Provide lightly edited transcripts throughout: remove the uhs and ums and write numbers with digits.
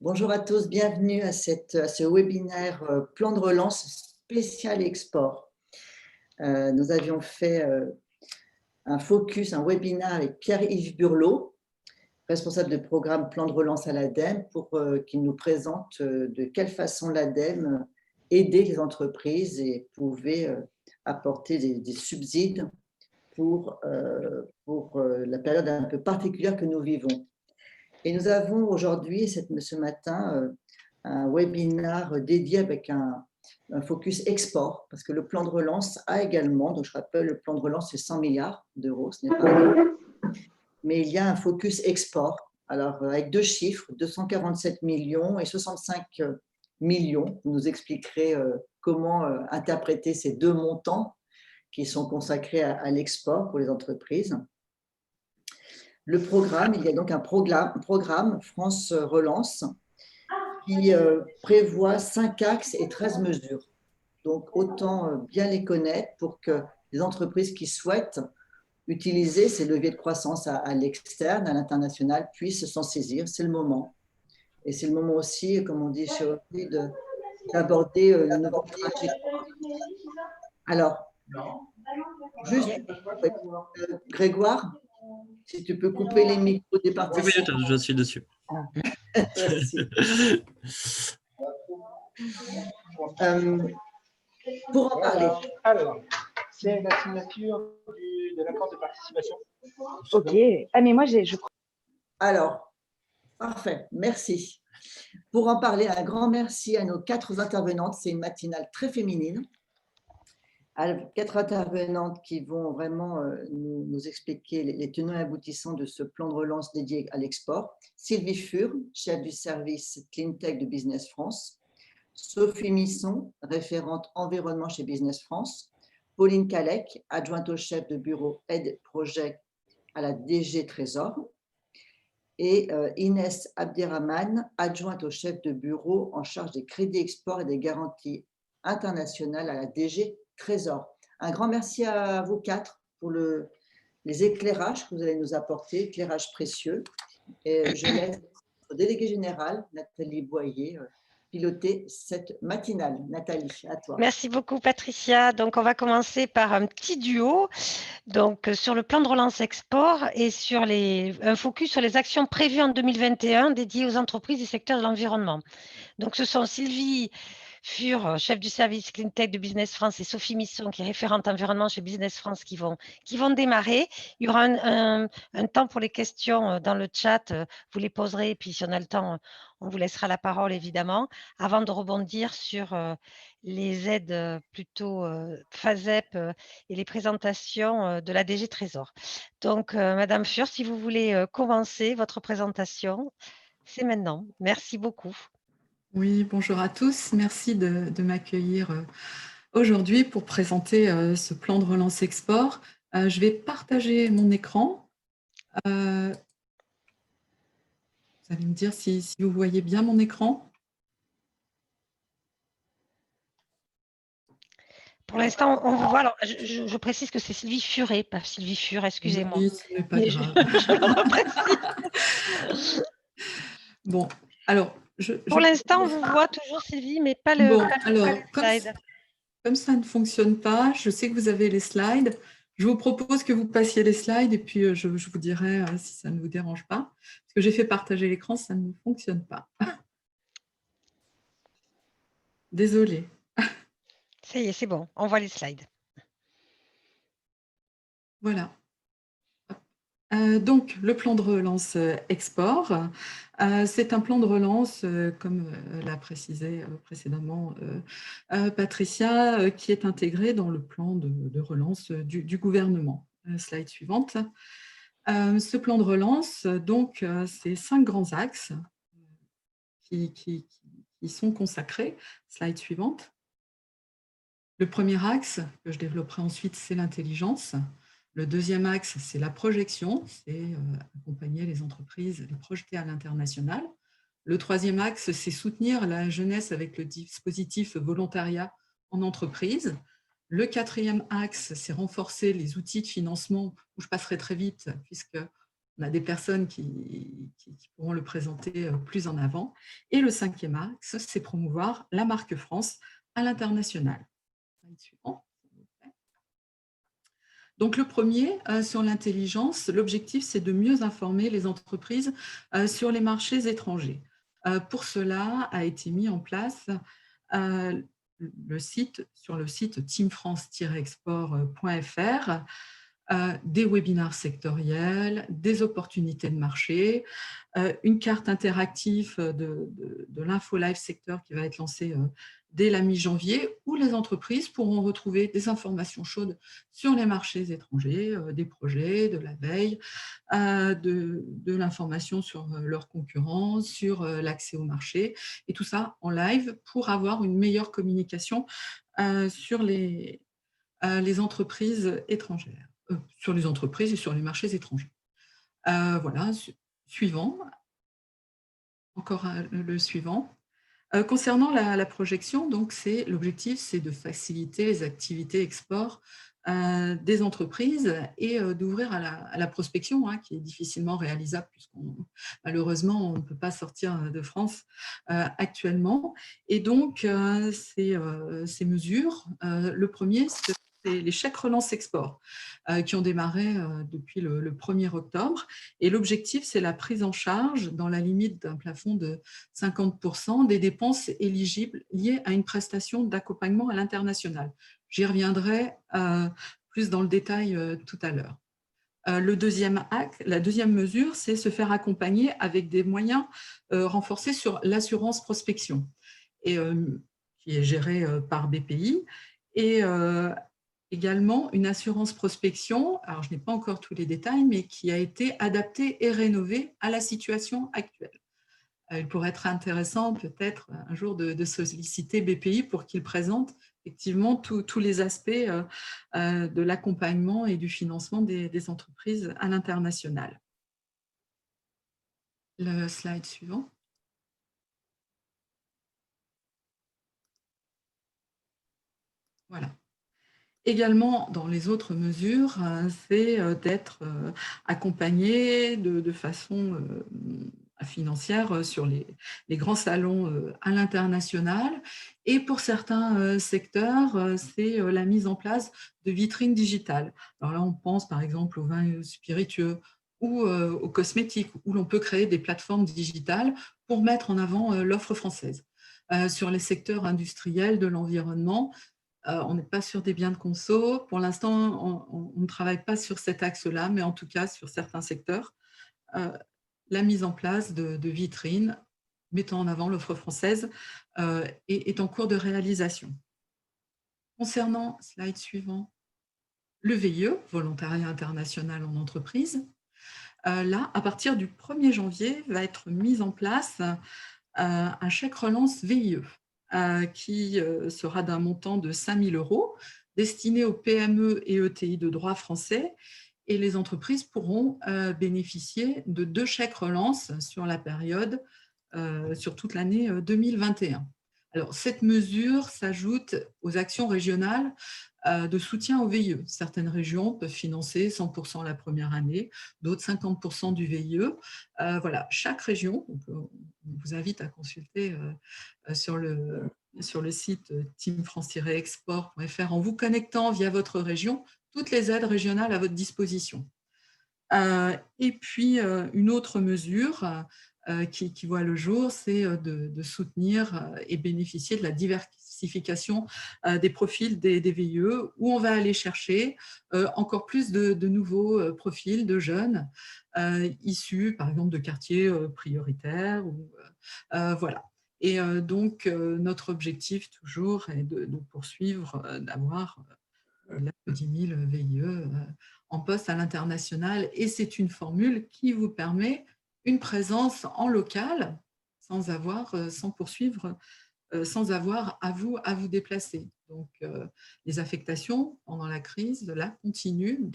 Bonjour à tous, bienvenue à ce webinaire plan de relance spécial export. Nous avions fait un focus, un webinaire avec Pierre-Yves Burlot, responsable de programme plan de relance à l'ADEME, pour qu'il nous présente de quelle façon l'ADEME aidait les entreprises et pouvait apporter des subsides pour la période un peu particulière que nous vivons. Et nous avons aujourd'hui, ce matin, un webinaire dédié avec un focus export, parce que le plan de relance a également, donc je rappelle, le plan de relance, c'est 100 milliards d'euros, ce n'est pas, mais il y a un focus export, alors avec deux chiffres, 247 millions et 65 millions. Vous nous expliquerez comment interpréter ces deux montants qui sont consacrés à l'export pour les entreprises. Le programme, il y a donc un programme France Relance qui prévoit 5 axes et 13 mesures. Donc, autant bien les connaître pour que les entreprises qui souhaitent utiliser ces leviers de croissance à l'externe, à l'international, puissent s'en saisir. C'est le moment. Et c'est le moment aussi, comme on dit chez Oakley, d'aborder une nouvelle trajectoire. Alors, juste, Grégoire, si tu peux couper les micros des Oui, participants. je suis dessus. Merci. Pour en parler. Alors, c'est la signature de l'accord de participation. Ok. Ah, mais moi, je crois. Alors, parfait, merci. Pour en parler, un grand merci à nos 4 intervenantes. C'est une matinale très féminine. 4 intervenantes qui vont vraiment nous expliquer les tenants et aboutissants de ce plan de relance dédié à l'export. Sylvie Fur, chef du service Clean Tech de Business France. Sophie Misson, référente environnement chez Business France. Pauline Calec, adjointe au chef de bureau Aide Projet à la DG Trésor. Et Inès Abderrahmane, adjointe au chef de bureau en charge des crédits export et des garanties internationales à la DG Trésor. Un grand merci à vous 4 pour les éclairages que vous allez nous apporter, éclairages précieux. Et je laisse notre déléguée générale, Nathalie Boyer, piloter cette matinale. Nathalie, à toi. Merci beaucoup, Patricia. Donc, on va commencer par un petit duo donc, sur le plan de relance export et sur un focus sur les actions prévues en 2021 dédiées aux entreprises du secteur de l'environnement. Donc, ce sont Sylvie Fur, chef du service Clean Tech de Business France, et Sophie Misson, qui est référente environnement chez Business France, qui vont démarrer. Il y aura un temps pour les questions dans le chat. Vous les poserez, et puis si on a le temps, on vous laissera la parole, évidemment, avant de rebondir sur les aides plutôt FASEP et les présentations de la DG Trésor. Donc, Madame Fur, si vous voulez commencer votre présentation, c'est maintenant. Merci beaucoup. Oui, bonjour à tous. Merci de m'accueillir aujourd'hui pour présenter ce plan de relance export. Je vais partager mon écran. Vous allez me dire si vous voyez bien mon écran. Pour l'instant, on vous voit. Alors, je précise que c'est Sylvie Furet, pas Sylvie Fur, excusez-moi. Oui, ce n'est pas grave. Je le reprécise. Bon, alors… Pour l'instant, on vous voit toujours, Sylvie, mais pas le, Bon, pas alors, le slide. comme ça ne fonctionne pas, je sais que vous avez les slides. Je vous propose que vous passiez les slides et puis je vous dirai si ça ne vous dérange pas. Parce que j'ai fait partager l'écran, ça ne fonctionne pas. Désolée. Ça y est, c'est bon, on voit les slides. Voilà. Donc, le plan de relance export, c'est un plan de relance, comme l'a précisé précédemment Patricia, qui est intégré dans le plan de relance du gouvernement. Slide suivante. Ce plan de relance, donc, c'est 5 grands axes qui sont consacrés. Slide suivante. Le premier axe, que je développerai ensuite, c'est l'intelligence. Le deuxième axe, c'est la projection, c'est accompagner les entreprises, les projeter à l'international. Le troisième axe, c'est soutenir la jeunesse avec le dispositif volontariat en entreprise. Le quatrième axe, c'est renforcer les outils de financement, où je passerai très vite, puisque On a des personnes qui pourront le présenter plus en avant. Et le 5e axe, c'est promouvoir la marque France à l'international. Donc, le premier, sur l'intelligence, l'objectif, c'est de mieux informer les entreprises sur les marchés étrangers. Pour cela, a été mis en place sur le site teamfrance-export.fr des webinaires sectoriels, des opportunités de marché, une carte interactive de l'info live secteur qui va être lancée dès la mi-janvier, où les entreprises pourront retrouver des informations chaudes sur les marchés étrangers, des projets, de la veille, de l'information sur leurs concurrents, sur l'accès au marché, et tout ça en live pour avoir une meilleure communication sur les entreprises étrangères, sur les entreprises et sur les marchés étrangers. Voilà, suivant. Encore le suivant. Concernant la projection, donc l'objectif, c'est de faciliter les activités export des entreprises et d'ouvrir à la prospection, qui est difficilement réalisable puisqu'on malheureusement, on ne peut pas sortir de France actuellement. Et donc, ces mesures, le premier, c'est les chèques relance export qui ont démarré depuis le 1er octobre. Et l'objectif, c'est la prise en charge dans la limite d'un plafond de 50% des dépenses éligibles liées à une prestation d'accompagnement à l'international. J'y reviendrai plus dans le détail tout à l'heure. La deuxième mesure, c'est se faire accompagner avec des moyens renforcés sur l'assurance prospection, qui est gérée par BPI, et également une assurance prospection, alors je n'ai pas encore tous les détails, mais qui a été adaptée et rénovée à la situation actuelle. Il pourrait être intéressant peut-être un jour de solliciter BPI pour qu'il présente effectivement tous les aspects de l'accompagnement et du financement des entreprises à l'international. Le slide suivant. Voilà. Également, dans les autres mesures, c'est d'être accompagné de façon financière sur les grands salons à l'international. Et pour certains secteurs, c'est la mise en place de vitrines digitales. Alors là, on pense par exemple aux vins spiritueux ou aux cosmétiques, où l'on peut créer des plateformes digitales pour mettre en avant l'offre française. Sur les secteurs industriels de l'environnement, on n'est pas sur des biens de conso. Pour l'instant, on ne travaille pas sur cet axe-là, mais en tout cas, sur certains secteurs, la mise en place de vitrines mettant en avant l'offre française est en cours de réalisation. Concernant, slide suivant, le VIE, Volontariat international en entreprise, là, à partir du 1er janvier, va être mis en place un chèque relance VIE, qui sera d'un montant de 5 000 € destiné aux PME et ETI de droit français, et les entreprises pourront bénéficier de 2 chèques relance sur la période, sur toute l'année 2021. Alors, cette mesure s'ajoute aux actions régionales de soutien au VIE. Certaines régions peuvent financer 100% la première année, d'autres 50% du VIE. Voilà, chaque région, on vous invite à consulter sur le site teamfrance-export.fr en vous connectant via votre région, toutes les aides régionales à votre disposition. Et puis, une autre mesure qui voit le jour, c'est de soutenir et bénéficier de la diversification des profils des VIE, où on va aller chercher encore plus de nouveaux profils de jeunes issus, par exemple, de quartiers prioritaires. Voilà. Et donc, notre objectif toujours est de poursuivre, d'avoir 10 000 VIE en poste à l'international. Et c'est une formule qui vous permet une présence en local sans avoir à vous déplacer. Donc, les affectations pendant la crise là, continuent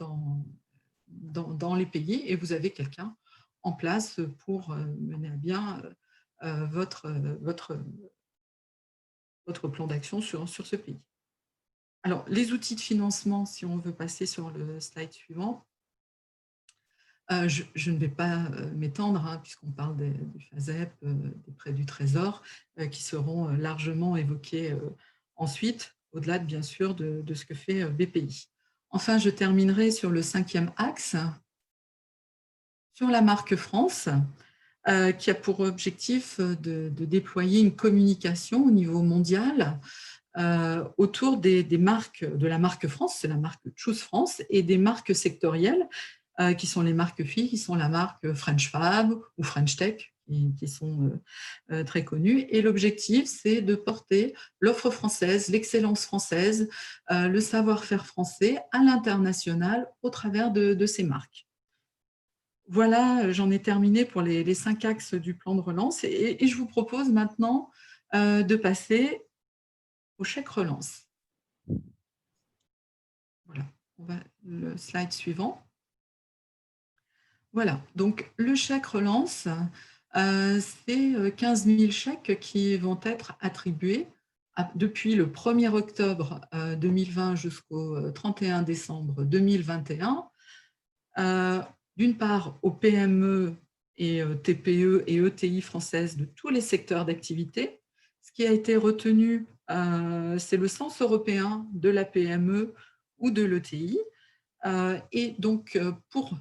dans les pays et vous avez quelqu'un en place pour mener à bien votre plan d'action sur ce pays. Alors, les outils de financement, si on veut passer sur le slide suivant. Je ne vais pas m'étendre, hein, puisqu'on parle du FASEP, des prêts du Trésor, qui seront largement évoqués ensuite, au-delà, bien sûr, de ce que fait BPI. Enfin, je terminerai sur le 5e axe, sur la marque France, qui a pour objectif de déployer une communication au niveau mondial autour des marques, de la marque France, c'est la marque Choose France, et des marques sectorielles, qui sont les marques filles, qui sont la marque French Fab ou French Tech, qui sont très connues. Et l'objectif, c'est de porter l'offre française, l'excellence française, le savoir-faire français à l'international au travers de ces marques. Voilà, j'en ai terminé pour les 5 axes du plan de relance et je vous propose maintenant de passer au chèque relance. Voilà, on va le slide suivant. Voilà, donc le chèque relance, c'est 15 000 chèques qui vont être attribués depuis le 1er octobre 2020 jusqu'au 31 décembre 2021. D'une part aux PME et TPE et ETI françaises de tous les secteurs d'activité. Ce qui a été retenu, c'est le sens européen de la PME ou de l'ETI. Et donc, pour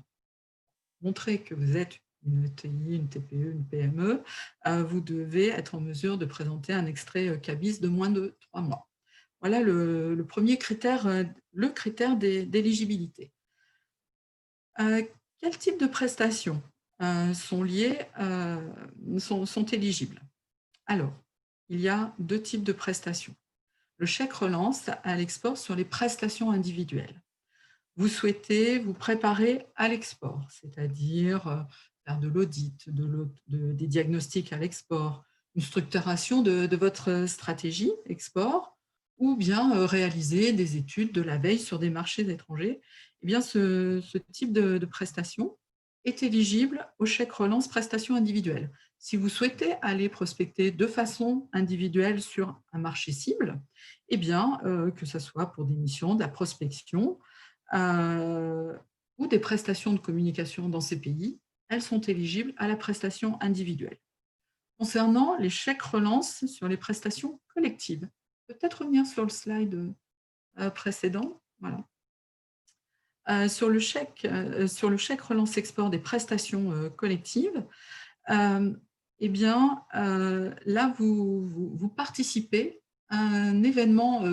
montrer que vous êtes une ETI, une TPE, une PME, vous devez être en mesure de présenter un extrait CABIS de moins de 3 mois. Voilà le premier critère, le critère d'éligibilité. Quel type de prestations sont éligibles? Alors, il y a 2 types de prestations. Le chèque relance à l'export sur les prestations individuelles. Vous souhaitez vous préparer à l'export, c'est-à-dire faire de l'audit, des diagnostics à l'export, une structuration de votre stratégie export, ou bien réaliser des études de la veille sur des marchés étrangers. Eh bien, ce type de prestation est éligible au chèque relance prestations individuelles. Si vous souhaitez aller prospecter de façon individuelle sur un marché cible, eh bien, que ce soit pour des missions, de la prospection, ou des prestations de communication dans ces pays, elles sont éligibles à la prestation individuelle. Concernant les chèques relance sur les prestations collectives, peut-être revenir sur le slide précédent. Voilà. Sur le chèque relance export des prestations collectives, eh bien, là, vous participez à un événement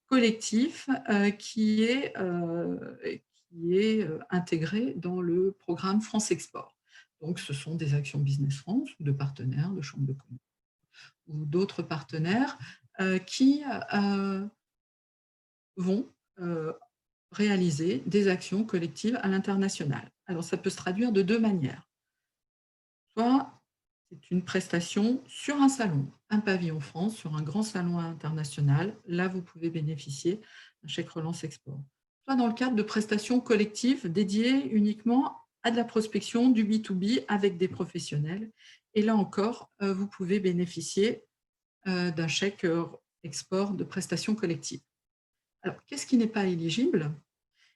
collectif qui est intégré dans le programme France Export. Donc, ce sont des actions Business France, de partenaires, de chambres de commerce ou d'autres partenaires qui vont réaliser des actions collectives à l'international. Alors, ça peut se traduire de 2 manières. Soit c'est une prestation sur un salon, un pavillon France, sur un grand salon international. Là, vous pouvez bénéficier d'un chèque relance export. Soit dans le cadre de prestations collectives dédiées uniquement à de la prospection, du B2B avec des professionnels. Et là encore, vous pouvez bénéficier d'un chèque export de prestations collectives. Alors, qu'est-ce qui n'est pas éligible?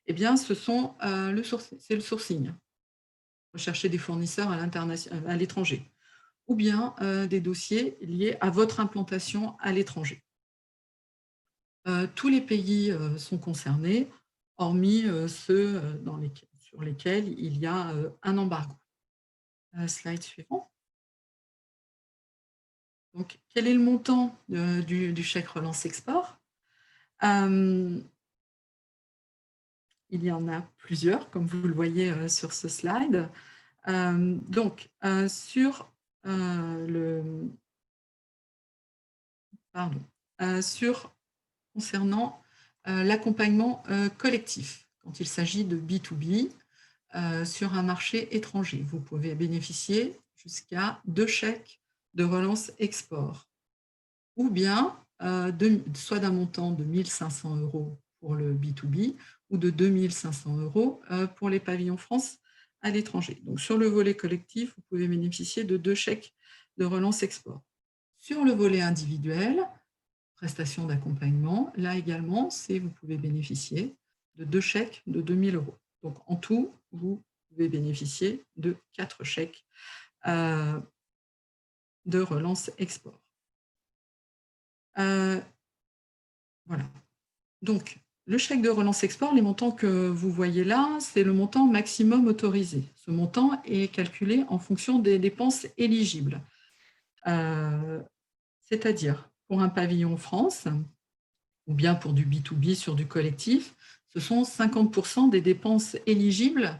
Eh bien, c'est le sourcing. Rechercher des fournisseurs à l'étranger, ou bien des dossiers liés à votre implantation à l'étranger. Tous les pays sont concernés, hormis ceux sur lesquels il y a un embargo. Slide suivant. Donc, quel est le montant du chèque relance export? Il y en a plusieurs, comme vous le voyez sur ce slide. Donc, concernant l'accompagnement collectif, quand il s'agit de B2B sur un marché étranger, vous pouvez bénéficier jusqu'à 2 chèques de relance export, ou bien soit d'un montant de 1 500 € pour le B2B ou de 2 500 € pour les pavillons France à l'étranger. Donc, sur le volet collectif, vous pouvez bénéficier de 2 chèques de relance export. Sur le volet individuel, prestation d'accompagnement, là également, vous pouvez bénéficier de 2 chèques de 2 000 €. Donc, en tout, vous pouvez bénéficier de 4 chèques de relance export. Voilà. Donc, le chèque de relance export, les montants que vous voyez là, c'est le montant maximum autorisé. Ce montant est calculé en fonction des dépenses éligibles. C'est-à-dire, pour un pavillon France, ou bien pour du B2B sur du collectif, ce sont 50% des dépenses éligibles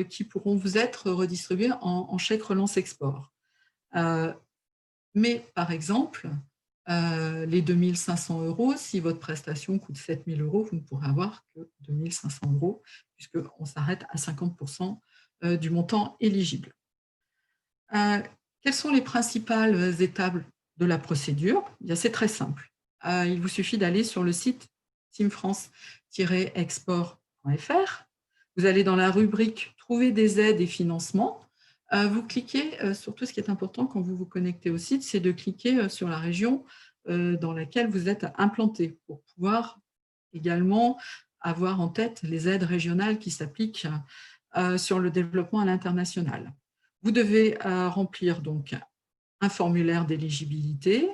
qui pourront vous être redistribuées en chèque relance export. Mais par exemple, les 2 500 €, si votre prestation coûte 7 000 €, vous ne pourrez avoir que 2 500 €, puisqu'on s'arrête à 50% du montant éligible. Quelles sont les principales étapes de la procédure? C'est très simple. Il vous suffit d'aller sur le site teamfrance-export.fr. Vous allez dans la rubrique « Trouver des aides et financements ». Vous cliquez, surtout ce qui est important quand vous vous connectez au site, c'est de cliquer sur la région dans laquelle vous êtes implanté pour pouvoir également avoir en tête les aides régionales qui s'appliquent sur le développement à l'international. Vous devez remplir donc un formulaire d'éligibilité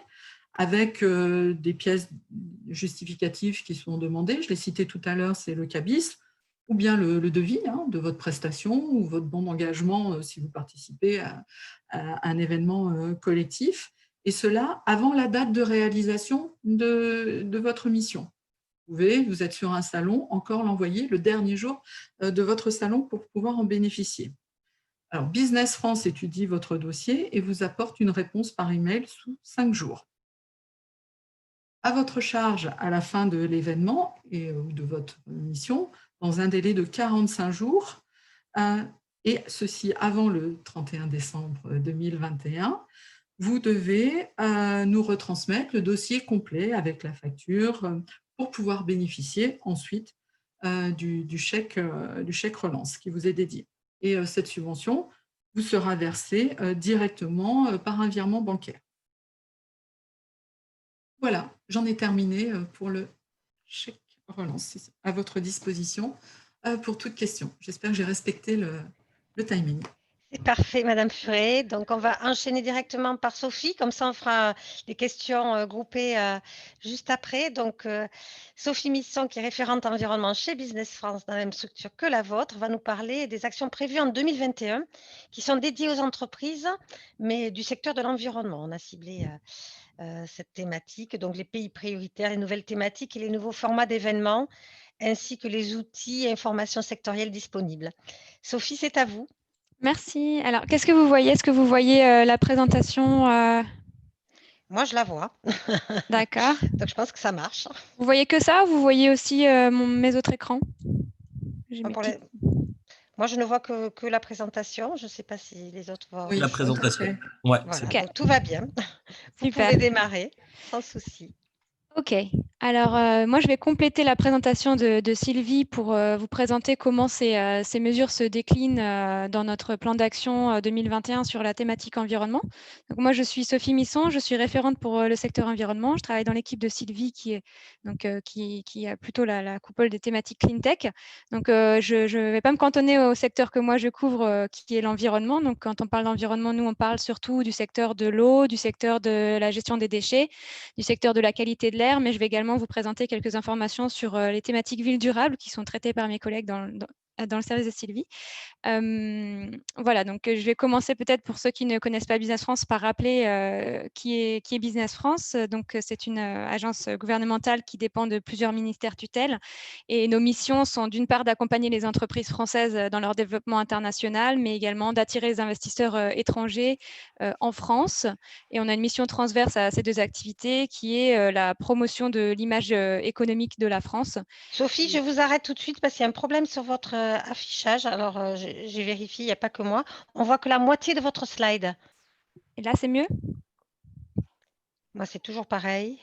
avec des pièces justificatives qui sont demandées. Je l'ai cité tout à l'heure, c'est le CABIS, ou bien le devis de votre prestation ou votre bon d'engagement si vous participez à un événement collectif, et cela avant la date de réalisation de votre mission. Vous êtes sur un salon, encore l'envoyer le dernier jour de votre salon pour pouvoir en bénéficier. Alors, Business France étudie votre dossier et vous apporte une réponse par email sous 5 jours. À votre charge à la fin de l'événement ou de votre mission, dans un délai de 45 jours, et ceci avant le 31 décembre 2021, vous devez nous retransmettre le dossier complet avec la facture pour pouvoir bénéficier ensuite du chèque relance qui vous est dédié. Et cette subvention vous sera versée directement par un virement bancaire. Voilà, j'en ai terminé pour le chèque relance, à votre disposition pour toute question. J'espère que j'ai respecté le timing. C'est parfait, Madame Furet. Donc, on va enchaîner directement par Sophie. Comme ça, on fera les questions groupées juste après. Donc, Sophie Misson, qui est référente environnement chez Business France, dans la même structure que la vôtre, va nous parler des actions prévues en 2021 qui sont dédiées aux entreprises, mais du secteur de l'environnement. On a ciblé cette thématique, donc les pays prioritaires, les nouvelles thématiques et les nouveaux formats d'événements, ainsi que les outils et informations sectorielles disponibles. Sophie, c'est à vous. Merci. Alors, qu'est-ce que vous voyez? Est-ce que vous voyez la présentation Moi, je la vois. D'accord. Donc, je pense que ça marche. Vous voyez que ça ou vous voyez aussi mes autres écrans? Moi, je ne vois que la présentation. Je ne sais pas si les autres voient. Oui, la présentation. Ouais, voilà. Okay. Donc, tout va bien. Vous pouvez démarrer sans souci. Ok, alors moi je vais compléter la présentation de Sylvie pour vous présenter comment ces mesures se déclinent dans notre plan d'action 2021 sur la thématique environnement. Donc, moi je suis Sophie Misson, je suis référente pour le secteur environnement. Je travaille dans l'équipe de Sylvie qui a plutôt la coupole des thématiques Clean Tech. Donc je ne vais pas me cantonner au secteur que moi je couvre qui est l'environnement. Donc quand on parle d'environnement, nous on parle surtout du secteur de l'eau, du secteur de la gestion des déchets, du secteur de la qualité de l'air, mais je vais également vous présenter quelques informations sur les thématiques villes durables qui sont traitées par mes collègues dans le service de Sylvie. Voilà, donc je vais commencer peut-être pour ceux qui ne connaissent pas Business France par rappeler qui est Business France. Donc c'est une agence gouvernementale qui dépend de plusieurs ministères tutelles et nos missions sont d'une part d'accompagner les entreprises françaises dans leur développement international, mais également d'attirer les investisseurs étrangers en France. Et on a une mission transverse à ces deux activités qui est la promotion de l'image économique de la France. Sophie, je vous arrête tout de suite parce qu'il y a un problème sur votre affichage. Alors, j'ai vérifié, il n'y a pas que moi. On voit que la moitié de votre slide. Et là, c'est mieux? Moi, c'est toujours pareil.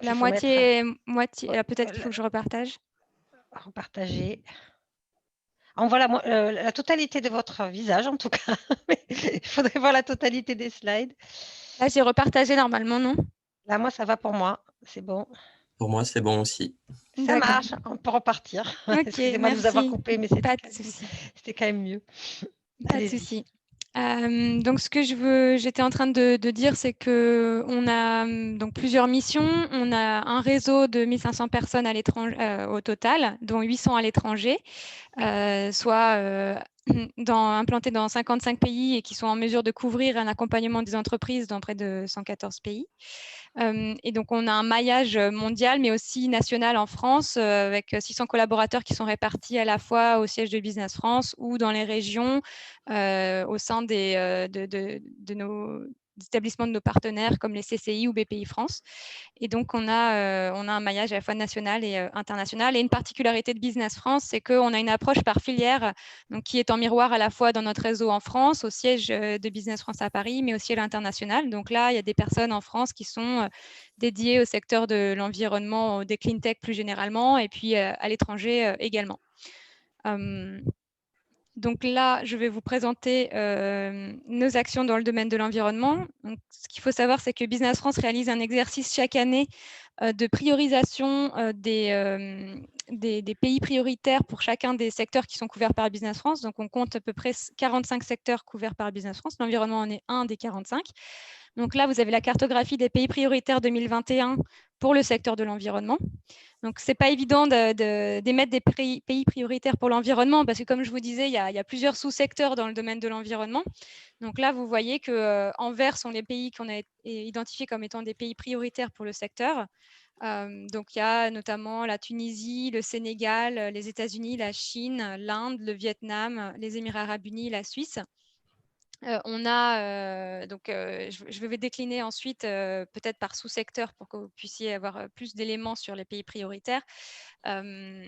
La moitié, peut-être qu'il faut que je repartage. Repartager. On voit la totalité de votre visage, en tout cas. Il faudrait voir la totalité des slides. Là, j'ai repartagé normalement, non? Là, moi, ça va pour moi. C'est bon. Pour moi, c'est bon aussi. Ça D'accord. marche, on peut repartir. Ok, Excusez-moi de vous avoir merci. coupé, mais Pas de souci. c'était quand même mieux. Pas de Allez-y. souci. Donc, ce que j'étais en train de dire, c'est qu'on a donc plusieurs missions. On a un réseau de 1500 personnes à l'étranger, au total, dont 800 à l'étranger, soit implantés dans 55 pays et qui sont en mesure de couvrir un accompagnement des entreprises dans près de 114 pays. Et donc, on a un maillage mondial, mais aussi national en France, avec 600 collaborateurs qui sont répartis à la fois au siège de Business France ou dans les régions, au sein de nos établissements de nos partenaires comme les CCI ou BPI France. Et donc, on a un maillage à la fois national et international. Et une particularité de Business France, c'est qu'on a une approche par filière, donc, qui est en miroir à la fois dans notre réseau en France, au siège de Business France à Paris, mais aussi à l'international. Donc là, il y a des personnes en France qui sont dédiées au secteur de l'environnement, des clean tech plus généralement, et puis à l'étranger également. Donc là, je vais vous présenter nos actions dans le domaine de l'environnement. Donc, ce qu'il faut savoir, c'est que Business France réalise un exercice chaque année de priorisation des pays prioritaires pour chacun des secteurs qui sont couverts par Business France. Donc, on compte à peu près 45 secteurs couverts par Business France. L'environnement en est un des 45. Donc là, vous avez la cartographie des pays prioritaires 2021 pour le secteur de l'environnement. Donc, ce n'est pas évident d'émettre des pays prioritaires pour l'environnement parce que, comme je vous disais, il y a plusieurs sous-secteurs dans le domaine de l'environnement. Donc là, vous voyez qu'en vert sont les pays qu'on a identifiés comme étant des pays prioritaires pour le secteur. Donc, il y a notamment la Tunisie, le Sénégal, les États-Unis, la Chine, l'Inde, le Vietnam, les Émirats arabes unis, la Suisse. Je vais décliner ensuite peut-être par sous-secteur pour que vous puissiez avoir plus d'éléments sur les pays prioritaires. On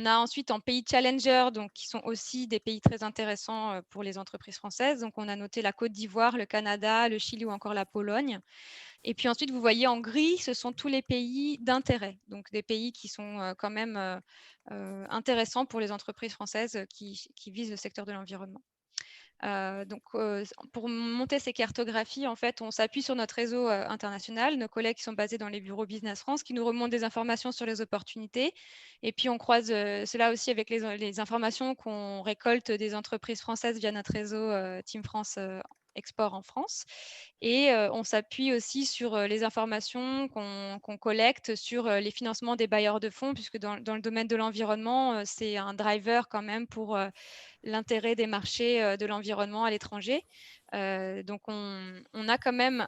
a ensuite en pays challenger, donc qui sont aussi des pays très intéressants pour les entreprises françaises. Donc, on a noté la Côte d'Ivoire, le Canada, le Chili ou encore la Pologne. Et puis ensuite, vous voyez en gris, ce sont tous les pays d'intérêt, donc des pays qui sont quand même intéressants pour les entreprises françaises qui visent le secteur de l'environnement. Pour monter ces cartographies, en fait, on s'appuie sur notre réseau international, nos collègues qui sont basés dans les bureaux Business France, qui nous remontent des informations sur les opportunités. Et puis, on croise cela aussi avec les informations qu'on récolte des entreprises françaises via notre réseau Team France Export en France. Et on s'appuie aussi sur les informations qu'on collecte sur les financements des bailleurs de fonds, puisque dans le domaine de l'environnement, c'est un driver quand même pour l'intérêt des marchés de l'environnement à l'étranger. Donc, on a quand même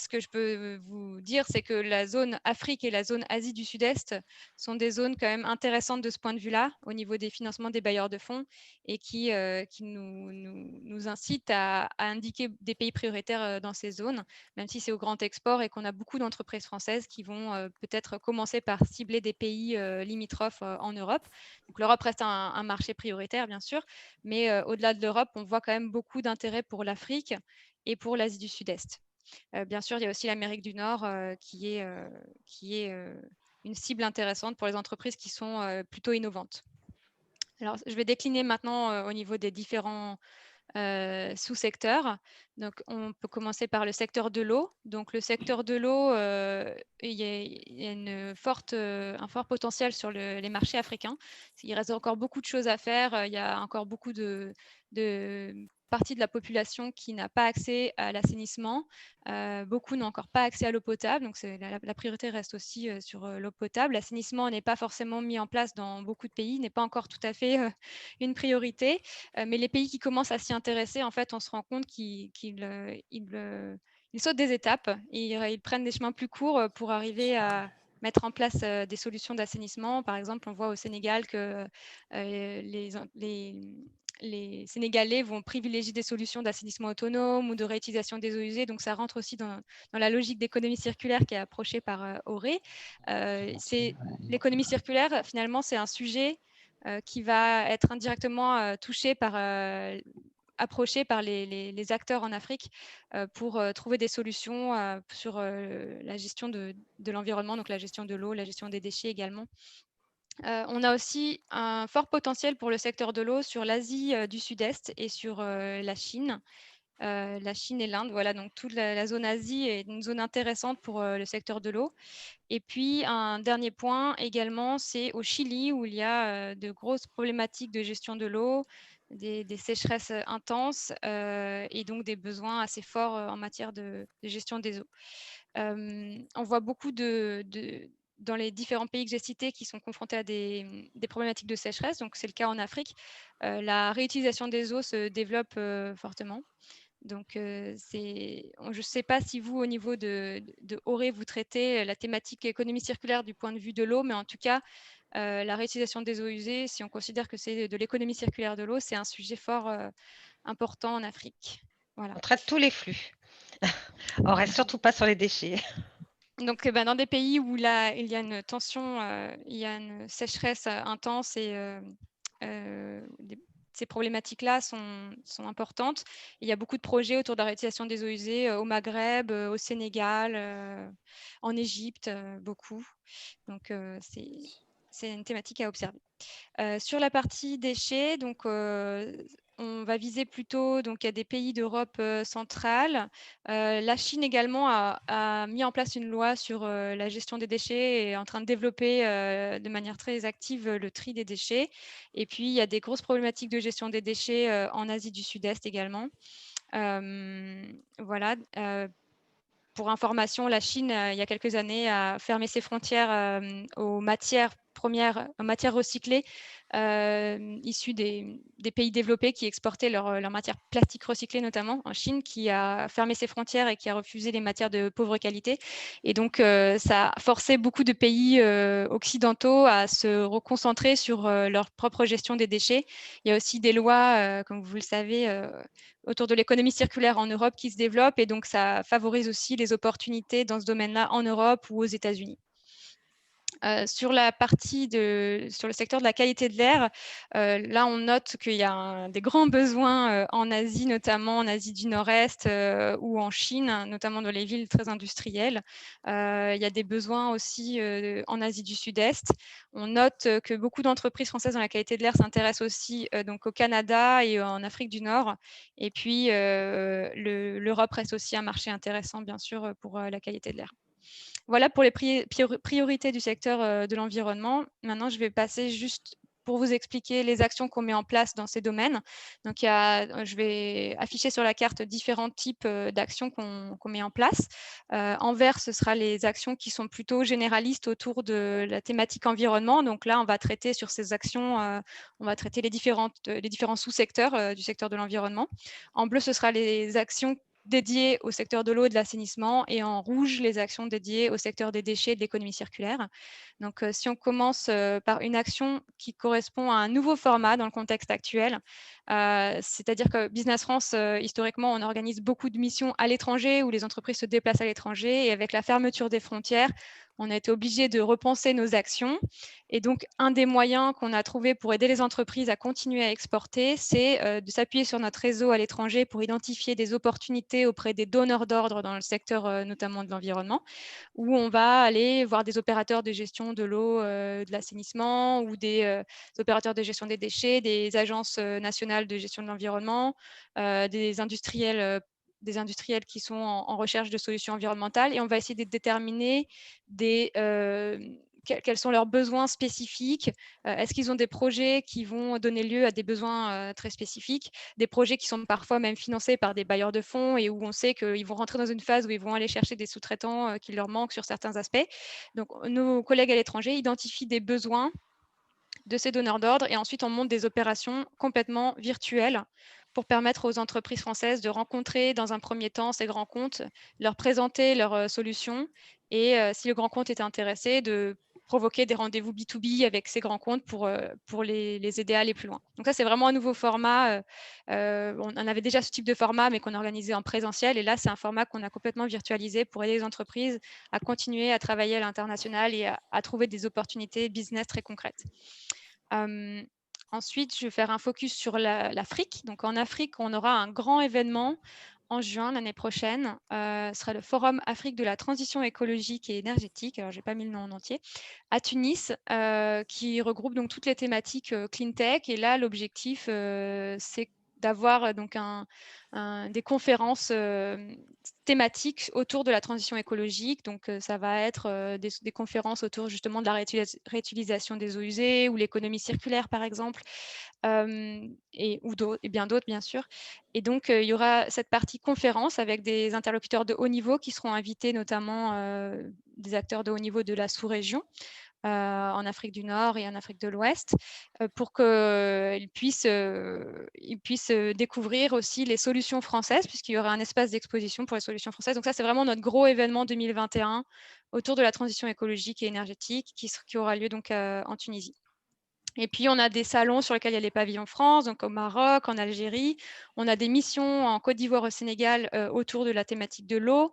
ce que je peux vous dire, c'est que la zone Afrique et la zone Asie du Sud-Est sont des zones quand même intéressantes de ce point de vue-là, au niveau des financements des bailleurs de fonds, et qui nous incitent à indiquer des pays prioritaires dans ces zones, même si c'est au grand export et qu'on a beaucoup d'entreprises françaises qui vont peut-être commencer par cibler des pays limitrophes en Europe. Donc l'Europe reste un marché prioritaire, bien sûr, mais au-delà de l'Europe, on voit quand même beaucoup d'intérêt pour l'Afrique et pour l'Asie du Sud-Est. Bien sûr, il y a aussi l'Amérique du Nord qui est une cible intéressante pour les entreprises qui sont plutôt innovantes. Alors, je vais décliner maintenant au niveau des différents sous-secteurs. Donc, on peut commencer par le secteur de l'eau. Donc, le secteur de l'eau, il y a un fort potentiel sur les marchés africains. Il reste encore beaucoup de choses à faire. Il y a encore beaucoup de partie de la population qui n'a pas accès à l'assainissement. Beaucoup n'ont encore pas accès à l'eau potable. Donc, la priorité reste aussi sur l'eau potable. L'assainissement n'est pas forcément mis en place dans beaucoup de pays, n'est pas encore tout à fait une priorité. Mais les pays qui commencent à s'y intéresser, en fait, on se rend compte qu'ils sautent des étapes et ils prennent des chemins plus courts pour arriver à mettre en place des solutions d'assainissement. Par exemple, on voit au Sénégal que les Sénégalais vont privilégier des solutions d'assainissement autonome ou de réutilisation des eaux usées. Donc, ça rentre aussi dans la logique d'économie circulaire qui est approchée par Auré. L'économie circulaire, finalement, c'est un sujet qui va être indirectement approché par les acteurs en Afrique pour trouver des solutions sur la gestion de l'environnement, donc la gestion de l'eau, la gestion des déchets également. On a aussi un fort potentiel pour le secteur de l'eau sur l'Asie du Sud-Est et sur la Chine. la Chine et l'Inde. Voilà, donc toute la zone Asie est une zone intéressante pour le secteur de l'eau. Et puis, un dernier point également, c'est au Chili où il y a de grosses problématiques de gestion de l'eau, des sécheresses intenses et donc des besoins assez forts en matière de gestion des eaux. On voit beaucoup dans les différents pays que j'ai cités qui sont confrontés à des problématiques de sécheresse. Donc, c'est le cas en Afrique. La réutilisation des eaux se développe fortement. Donc, je ne sais pas si vous, au niveau de Auré, vous traitez la thématique économie circulaire du point de vue de l'eau, mais en tout cas, la réutilisation des eaux usées, si on considère que c'est de l'économie circulaire de l'eau, c'est un sujet fort important en Afrique. Voilà. On traite tous les flux. On reste surtout pas sur les déchets. Donc, dans des pays où il y a une tension, il y a une sécheresse intense et ces problématiques-là sont importantes. Il y a beaucoup de projets autour de la réutilisation des eaux usées au Maghreb, au Sénégal, en Égypte, beaucoup. Donc, c'est une thématique à observer. Sur la partie déchets, donc, on va viser plutôt donc, il y a des pays d'Europe centrale. La Chine également a mis en place une loi sur la gestion des déchets et est en train de développer de manière très active le tri des déchets. Et puis, il y a des grosses problématiques de gestion des déchets en Asie du Sud-Est également. Voilà. Pour information, la Chine, il y a quelques années, a fermé ses frontières aux matières premières, aux matières recyclées issues des pays développés qui exportaient leurs matières plastiques recyclées, notamment en Chine, qui a fermé ses frontières et qui a refusé les matières de pauvre qualité. Et donc, ça a forcé beaucoup de pays occidentaux à se reconcentrer sur leur propre gestion des déchets. Il y a aussi des lois, comme vous le savez, autour de l'économie circulaire en Europe qui se développe et donc ça favorise aussi les opportunités dans ce domaine-là en Europe ou aux États-Unis. Sur le secteur de la qualité de l'air, là on note qu'il y a des grands besoins en Asie, notamment en Asie du Nord-Est ou en Chine, notamment dans les villes très industrielles. Il y a des besoins aussi en Asie du Sud-Est. On note que beaucoup d'entreprises françaises dans la qualité de l'air s'intéressent aussi donc au Canada et en Afrique du Nord. Et puis l'Europe reste aussi un marché intéressant, bien sûr, pour la qualité de l'air. Voilà pour les priorités du secteur de l'environnement. Maintenant, je vais passer juste pour vous expliquer les actions qu'on met en place dans ces domaines. Donc, je vais afficher sur la carte différents types d'actions qu'on met en place. En vert, ce sera les actions qui sont plutôt généralistes autour de la thématique environnement. Donc là, on va traiter sur ces actions, on va traiter les différents sous-secteurs du secteur de l'environnement. En bleu, ce sera les actions dédiées au secteur de l'eau et de l'assainissement, et en rouge, les actions dédiées au secteur des déchets et de l'économie circulaire. Donc, si on commence par une action qui correspond à un nouveau format dans le contexte actuel, c'est-à-dire que Business France, historiquement, on organise beaucoup de missions à l'étranger où les entreprises se déplacent à l'étranger, et avec la fermeture des frontières, on a été obligé de repenser nos actions. Et donc, un des moyens qu'on a trouvé pour aider les entreprises à continuer à exporter, c'est de s'appuyer sur notre réseau à l'étranger pour identifier des opportunités auprès des donneurs d'ordre dans le secteur notamment de l'environnement, où on va aller voir des opérateurs de gestion de l'eau, de l'assainissement, ou des opérateurs de gestion des déchets, des agences nationales de gestion de l'environnement, des industriels qui sont en recherche de solutions environnementales, et on va essayer de déterminer quels sont leurs besoins spécifiques. Est-ce qu'ils ont des projets qui vont donner lieu à des besoins très spécifiques, des projets qui sont parfois même financés par des bailleurs de fonds et où on sait qu'ils vont rentrer dans une phase où ils vont aller chercher des sous-traitants qui leur manquent sur certains aspects. Donc, nos collègues à l'étranger identifient des besoins de ces donneurs d'ordre, et ensuite on monte des opérations complètement virtuelles pour permettre aux entreprises françaises de rencontrer dans un premier temps ces grands comptes, leur présenter leurs solutions, et si le grand compte est intéressé, de provoquer des rendez-vous B2B avec ces grands comptes pour les aider à aller plus loin. Donc ça, c'est vraiment un nouveau format. On avait déjà ce type de format, mais qu'on a organisé en présentiel. Et là, c'est un format qu'on a complètement virtualisé pour aider les entreprises à continuer à travailler à l'international et à trouver des opportunités business très concrètes. Ensuite, je vais faire un focus sur l'Afrique. Donc, en Afrique, on aura un grand événement en juin l'année prochaine. Ce sera le Forum Afrique de la transition écologique et énergétique. Alors, je n'ai pas mis le nom en entier. À Tunis, qui regroupe donc toutes les thématiques clean tech. Et là, l'objectif, c'est d'avoir donc des conférences thématiques autour de la transition écologique. Donc, ça va être des conférences autour justement de la réutilisation des eaux usées ou l'économie circulaire, par exemple, et bien d'autres, bien sûr. Et donc, il y aura cette partie conférence avec des interlocuteurs de haut niveau qui seront invités, notamment des acteurs de haut niveau de la sous-région, en Afrique du Nord et en Afrique de l'Ouest, pour qu'ils puissent découvrir aussi les solutions françaises, puisqu'il y aura un espace d'exposition pour les solutions françaises. Donc ça, c'est vraiment notre gros événement 2021 autour de la transition écologique et énergétique qui aura lieu donc en Tunisie. Et puis, on a des salons sur lesquels il y a les pavillons France, donc au Maroc, en Algérie. On a des missions en Côte d'Ivoire, au Sénégal, autour de la thématique de l'eau.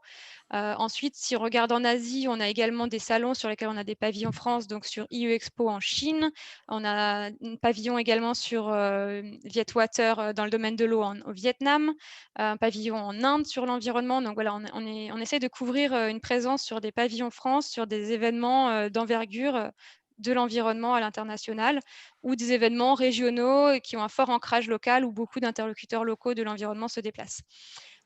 Ensuite, si on regarde en Asie, on a également des salons sur lesquels on a des pavillons France, donc sur IE Expo en Chine. On a un pavillon également sur Vietwater dans le domaine de l'eau au Vietnam, un pavillon en Inde sur l'environnement. Donc voilà, on essaie de couvrir une présence sur des pavillons France, sur des événements d'envergure de l'environnement à l'international, ou des événements régionaux qui ont un fort ancrage local où beaucoup d'interlocuteurs locaux de l'environnement se déplacent.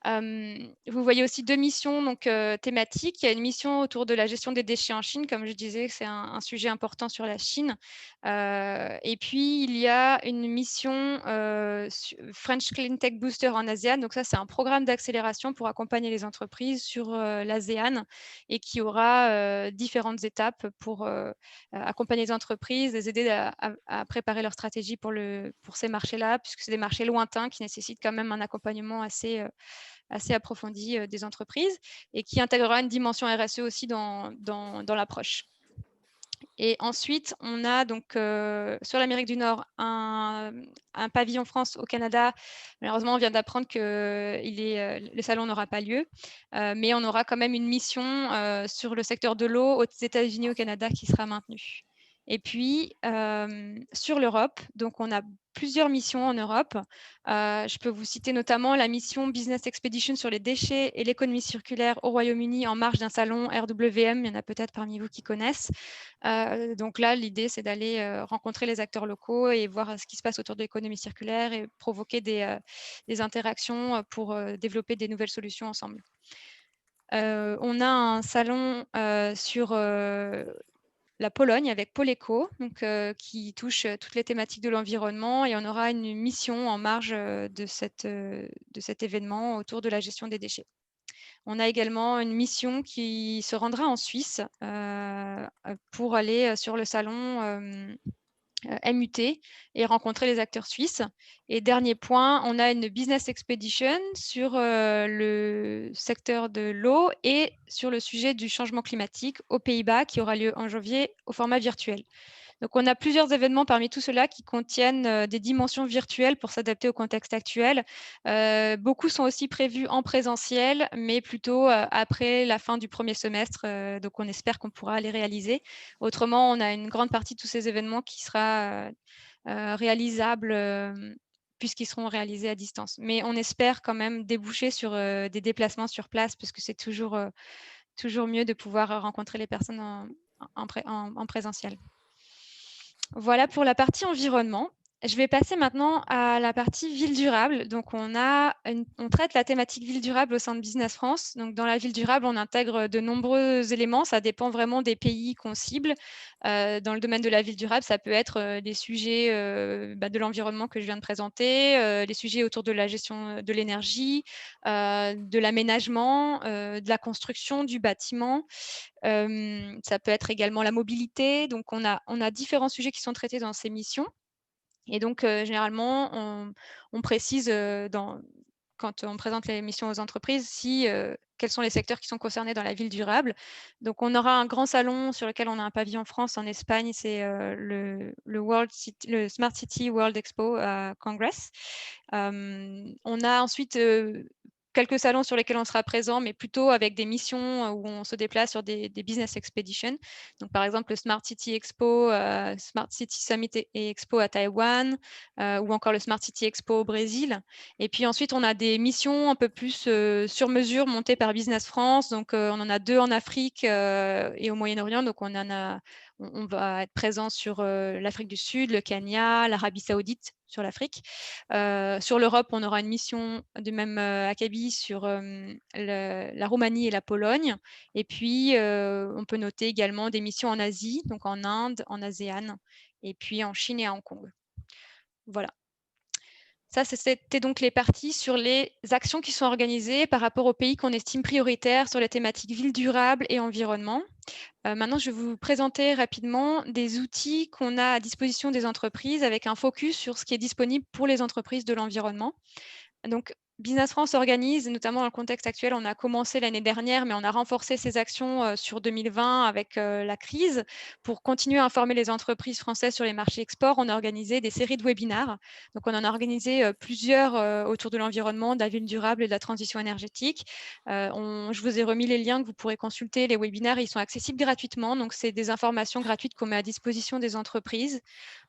Vous voyez aussi 2 missions donc, thématiques. Il y a une mission autour de la gestion des déchets en Chine, comme je disais, c'est un sujet important sur la Chine. Et puis, il y a une mission French Clean Tech Booster en ASEAN. Donc ça, c'est un programme d'accélération pour accompagner les entreprises sur l'ASEAN et qui aura différentes étapes pour accompagner les entreprises, les aider à préparer leur stratégie pour ces marchés-là, puisque c'est des marchés lointains qui nécessitent quand même un accompagnement assez approfondie des entreprises et qui intégrera une dimension RSE aussi dans l'approche. Et ensuite, on a donc sur l'Amérique du Nord un pavillon France au Canada. Malheureusement, on vient d'apprendre que le salon n'aura pas lieu, mais on aura quand même une mission sur le secteur de l'eau aux États-Unis, au Canada, qui sera maintenue. Et puis, sur l'Europe, donc on a plusieurs missions en Europe. Je peux vous citer notamment la mission Business Expedition sur les déchets et l'économie circulaire au Royaume-Uni en marge d'un salon RWM. Il y en a peut-être parmi vous qui connaissent. Donc là, l'idée, c'est d'aller rencontrer les acteurs locaux et voir ce qui se passe autour de l'économie circulaire et provoquer des interactions pour développer des nouvelles solutions ensemble. On a un salon sur la Pologne avec Poleco, donc, qui touche toutes les thématiques de l'environnement, et on aura une mission en marge de cet événement autour de la gestion des déchets. On a également une mission qui se rendra en Suisse pour aller sur le salon MUT et rencontrer les acteurs suisses. Et dernier point, on a une business expedition sur le secteur de l'eau et sur le sujet du changement climatique aux Pays-Bas qui aura lieu en janvier au format virtuel. Donc, on a plusieurs événements parmi tout cela qui contiennent des dimensions virtuelles pour s'adapter au contexte actuel. Beaucoup sont aussi prévus en présentiel, mais plutôt après la fin du premier semestre. Donc, on espère qu'on pourra les réaliser. Autrement, on a une grande partie de tous ces événements qui sera réalisable puisqu'ils seront réalisés à distance. Mais on espère quand même déboucher sur des déplacements sur place, parce que c'est toujours mieux de pouvoir rencontrer les personnes en présentiel. Voilà pour la partie environnement. Je vais passer maintenant à la partie ville durable. Donc, on traite la thématique ville durable au sein de Business France. Donc, dans la ville durable, on intègre de nombreux éléments. Ça dépend vraiment des pays qu'on cible. Dans le domaine de la ville durable, ça peut être des sujets de l'environnement que je viens de présenter, les sujets autour de la gestion de l'énergie, de l'aménagement, de la construction, du bâtiment. Ça peut être également la mobilité. Donc, on a différents sujets qui sont traités dans ces missions. Et donc, généralement, on précise quand on présente les missions aux entreprises quels sont les secteurs qui sont concernés dans la ville durable. Donc, on aura un grand salon sur lequel on a un pavillon France en Espagne, c'est le Smart City World Expo Congress. On a ensuite quelques salons sur lesquels on sera présent, mais plutôt avec des missions où on se déplace sur des business expeditions. Donc, par exemple, le Smart City Expo, Smart City Summit et Expo à Taïwan, ou encore le Smart City Expo au Brésil. Et puis ensuite, on a des missions un peu plus sur mesure montées par Business France. Donc, on en a 2 en Afrique et au Moyen-Orient. Donc, on On va être présent sur l'Afrique du Sud, le Kenya, l'Arabie Saoudite, sur l'Afrique. Sur l'Europe, on aura une mission de même acabit sur la Roumanie et la Pologne. Et puis, on peut noter également des missions en Asie, donc en Inde, en ASEAN, et puis en Chine et à Hong Kong. Voilà. Ça, c'était donc les parties sur les actions qui sont organisées par rapport aux pays qu'on estime prioritaires sur les thématiques ville durable et environnement. Maintenant, je vais vous présenter rapidement des outils qu'on a à disposition des entreprises avec un focus sur ce qui est disponible pour les entreprises de l'environnement. Donc, Business France organise, notamment dans le contexte actuel, on a commencé l'année dernière, mais on a renforcé ces actions sur 2020 avec la crise. Pour continuer à informer les entreprises françaises sur les marchés export, on a organisé des séries de webinaires. Donc, on en a organisé plusieurs autour de l'environnement, de la ville durable et de la transition énergétique. Je vous ai remis les liens que vous pourrez consulter. Les webinaires, ils sont accessibles gratuitement. Donc, c'est des informations gratuites qu'on met à disposition des entreprises.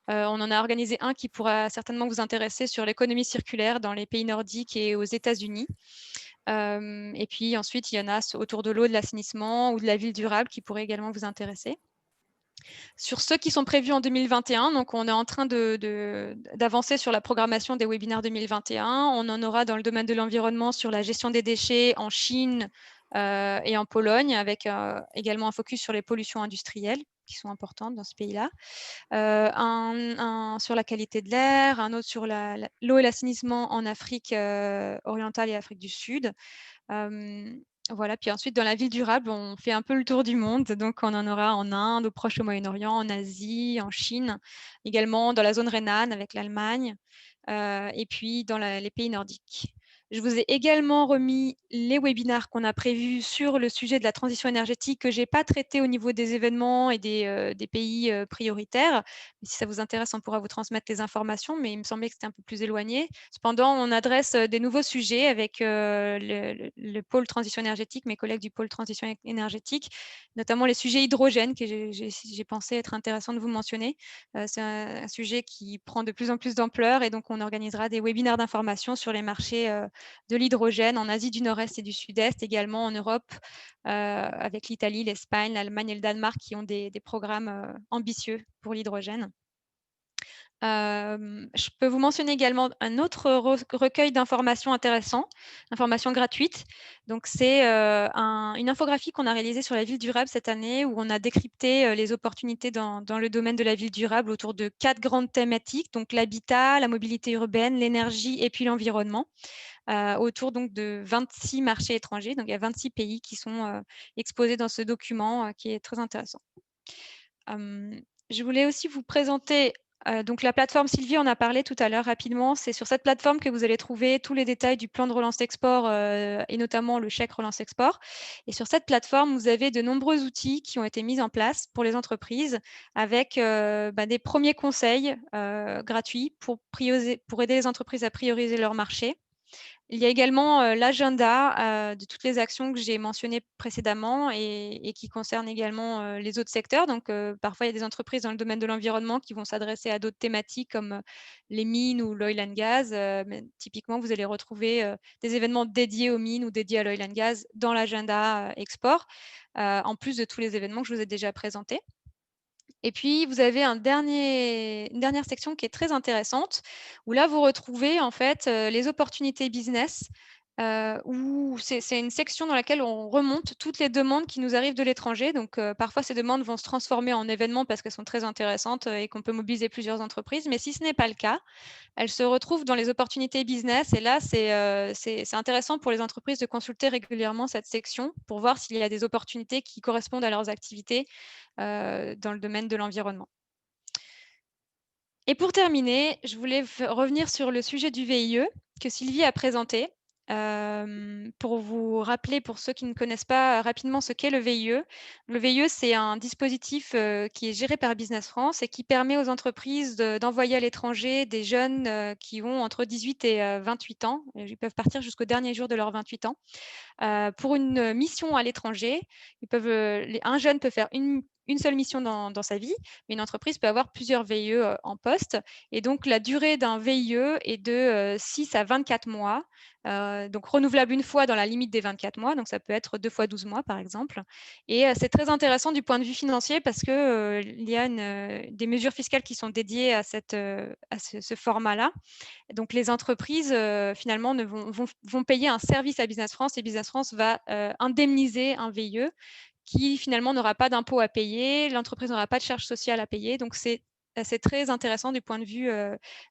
On en a organisé un qui pourra certainement vous intéresser sur l'économie circulaire dans les pays nordiques et aux États-Unis. Et puis ensuite, il y en a autour de l'eau, de l'assainissement ou de la ville durable qui pourraient également vous intéresser. Sur ceux qui sont prévus en 2021, donc on est en train d'avancer sur la programmation des webinaires 2021. On en aura dans le domaine de l'environnement sur la gestion des déchets en Chine et en Pologne, avec également un focus sur les pollutions industrielles qui sont importantes dans ce pays-là. Un sur la qualité de l'air, un autre sur l'eau et l'assainissement en Afrique orientale et Afrique du Sud. Voilà, puis ensuite, dans la ville durable, on fait un peu le tour du monde. Donc, on en aura en Inde, au Proche, au Moyen-Orient, en Asie, en Chine, également dans la zone rhénane avec l'Allemagne, et puis dans les pays nordiques. Je vous ai également remis les webinaires qu'on a prévus sur le sujet de la transition énergétique que je n'ai pas traité au niveau des événements et des pays prioritaires. Mais si ça vous intéresse, on pourra vous transmettre les informations, mais il me semblait que c'était un peu plus éloigné. Cependant, on adresse des nouveaux sujets avec le pôle transition énergétique, mes collègues du pôle transition énergétique, notamment les sujets hydrogène que j'ai pensé être intéressant de vous mentionner. C'est un sujet qui prend de plus en plus d'ampleur et donc on organisera des webinaires d'information sur les marchés de l'hydrogène en Asie du Nord-Est et du Sud-Est, également en Europe, avec l'Italie, l'Espagne, l'Allemagne et le Danemark qui ont des programmes ambitieux pour l'hydrogène. Je peux vous mentionner également un autre recueil d'informations intéressants, informations gratuites. Donc, c'est une infographie qu'on a réalisée sur la ville durable cette année où on a décrypté les opportunités dans le domaine de la ville durable autour de 4 grandes thématiques, donc l'habitat, la mobilité urbaine, l'énergie et puis l'environnement, autour donc de 26 marchés étrangers. Donc, il y a 26 pays qui sont exposés dans ce document qui est très intéressant. Je voulais aussi vous présenter donc la plateforme Sylvie, on a parlé tout à l'heure rapidement. C'est sur cette plateforme que vous allez trouver tous les détails du plan de relance export et notamment le chèque relance export. Et sur cette plateforme, vous avez de nombreux outils qui ont été mis en place pour les entreprises avec des premiers conseils gratuits pour aider les entreprises à prioriser leur marché. Il y a également l'agenda de toutes les actions que j'ai mentionnées précédemment et qui concernent également les autres secteurs. Donc, parfois, il y a des entreprises dans le domaine de l'environnement qui vont s'adresser à d'autres thématiques comme les mines ou l'oil and gas. Mais typiquement, vous allez retrouver des événements dédiés aux mines ou dédiés à l'oil and gas dans l'agenda export, en plus de tous les événements que je vous ai déjà présentés. Et puis, vous avez une dernière section qui est très intéressante, où là, vous retrouvez en fait les opportunités business, où c'est une section dans laquelle on remonte toutes les demandes qui nous arrivent de l'étranger. Donc, parfois, ces demandes vont se transformer en événements parce qu'elles sont très intéressantes et qu'on peut mobiliser plusieurs entreprises. Mais si ce n'est pas le cas, elles se retrouvent dans les opportunités business. Et là, c'est intéressant pour les entreprises de consulter régulièrement cette section pour voir s'il y a des opportunités qui correspondent à leurs activités dans le domaine de l'environnement. Et pour terminer, je voulais revenir sur le sujet du VIE que Sylvie a présenté. Pour vous rappeler, pour ceux qui ne connaissent pas rapidement ce qu'est le VIE. Le VIE, c'est un dispositif qui est géré par Business France et qui permet aux entreprises d'envoyer à l'étranger des jeunes qui ont entre 18 et 28 ans. Ils peuvent partir jusqu'au dernier jour de leurs 28 ans pour une mission à l'étranger. Un jeune peut faire une une seule mission dans sa vie, mais une entreprise peut avoir plusieurs VIE en poste. Et donc, la durée d'un VIE est de 6 à 24 mois, donc renouvelable une fois dans la limite des 24 mois. Donc, ça peut être 2 fois 12 mois, par exemple. Et c'est très intéressant du point de vue financier parce qu'il y a des mesures fiscales qui sont dédiées à ce format-là. Donc, les entreprises, finalement, vont payer un service à Business France et Business France va indemniser un VIE qui, finalement, n'aura pas d'impôt à payer, l'entreprise n'aura pas de charges sociales à payer. Donc, c'est très intéressant du point de vue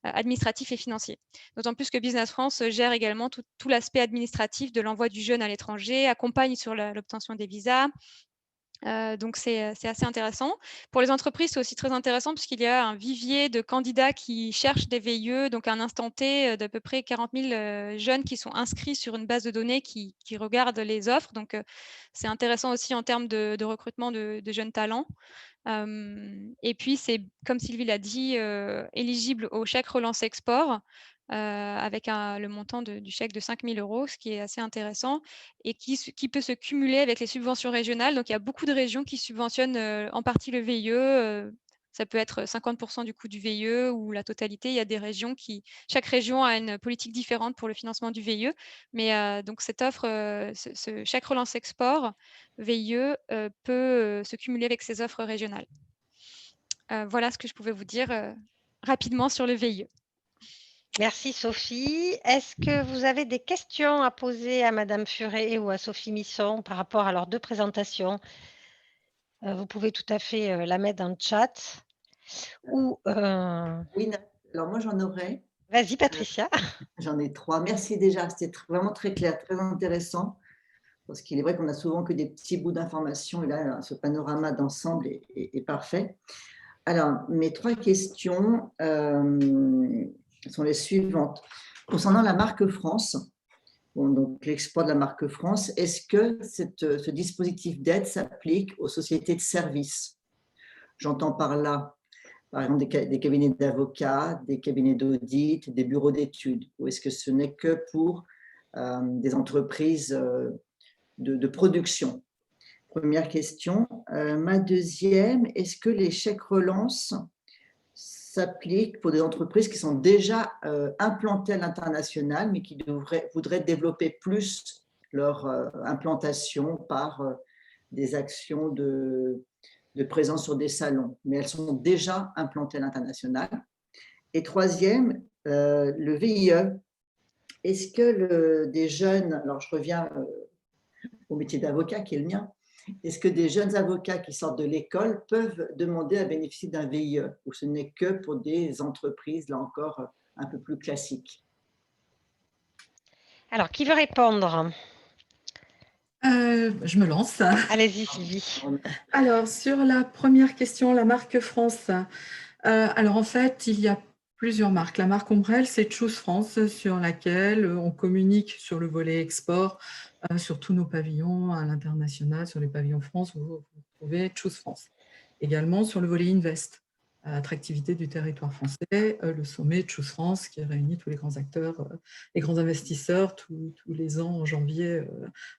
administratif et financier. D'autant plus que Business France gère également tout l'aspect administratif de l'envoi du jeune à l'étranger, accompagne sur l'obtention des visas. Donc, c'est assez intéressant. Pour les entreprises, c'est aussi très intéressant puisqu'il y a un vivier de candidats qui cherchent des VIE, donc à un instant T d'à peu près 40 000 jeunes qui sont inscrits sur une base de données qui regardent les offres. Donc, c'est intéressant aussi en termes de recrutement de jeunes talents. Et puis, c'est, comme Sylvie l'a dit, éligible au chèque relance export avec le montant du chèque de 5 000 €, ce qui est assez intéressant et qui peut se cumuler avec les subventions régionales. Donc, il y a beaucoup de régions qui subventionnent en partie le VIE. Ça peut être 50% du coût du VIE ou la totalité. Il y a des régions chaque région a une politique différente pour le financement du VIE. Mais donc, cette offre, ce chèque relance export VIE peut se cumuler avec ces offres régionales. Voilà ce que je pouvais vous dire rapidement sur le VIE. Merci Sophie. Est-ce que vous avez des questions à poser à Madame Furet ou à Sophie Misson par rapport à leurs deux présentations? Vous pouvez tout à fait la mettre dans le chat. Ou Oui, alors moi j'en aurais. vas-y Patricia. J'en ai 3. Merci déjà, c'était vraiment très clair, très intéressant. Parce qu'il est vrai qu'on a souvent que des petits bouts d'informations et là, ce panorama d'ensemble est parfait. Alors, mes 3 questions sont les suivantes. Concernant la marque France, donc l'export de la marque France, est-ce que ce dispositif d'aide s'applique aux sociétés de services? J'entends par là, par exemple, des cabinets d'avocats, des cabinets d'audit, des bureaux d'études, ou est-ce que ce n'est que pour des entreprises de production? Première question. Ma deuxième, est-ce que les chèques relance s'appliquent pour des entreprises qui sont déjà implantées à l'international, mais qui voudraient développer plus leur implantation par des actions de présence sur des salons, mais elles sont déjà implantées à l'international? Et troisième, le VIE. Est-ce que des jeunes, alors je reviens au métier d'avocat qui est le mien, est-ce que des jeunes avocats qui sortent de l'école peuvent demander à bénéficier d'un VIE ou ce n'est que pour des entreprises, là encore, un peu plus classiques? Alors, qui veut répondre? Je me lance. Allez-y Sylvie. Alors, sur la première question, la marque France. Alors, en fait, il y a plusieurs marques. La marque ombrelle, c'est Choose France, sur laquelle on communique sur le volet export, sur tous nos pavillons à l'international, sur les pavillons France, vous trouvez Choose France. Également sur le volet Invest, attractivité du territoire français, le sommet Choose France qui réunit tous les grands acteurs, les grands investisseurs tous les ans en janvier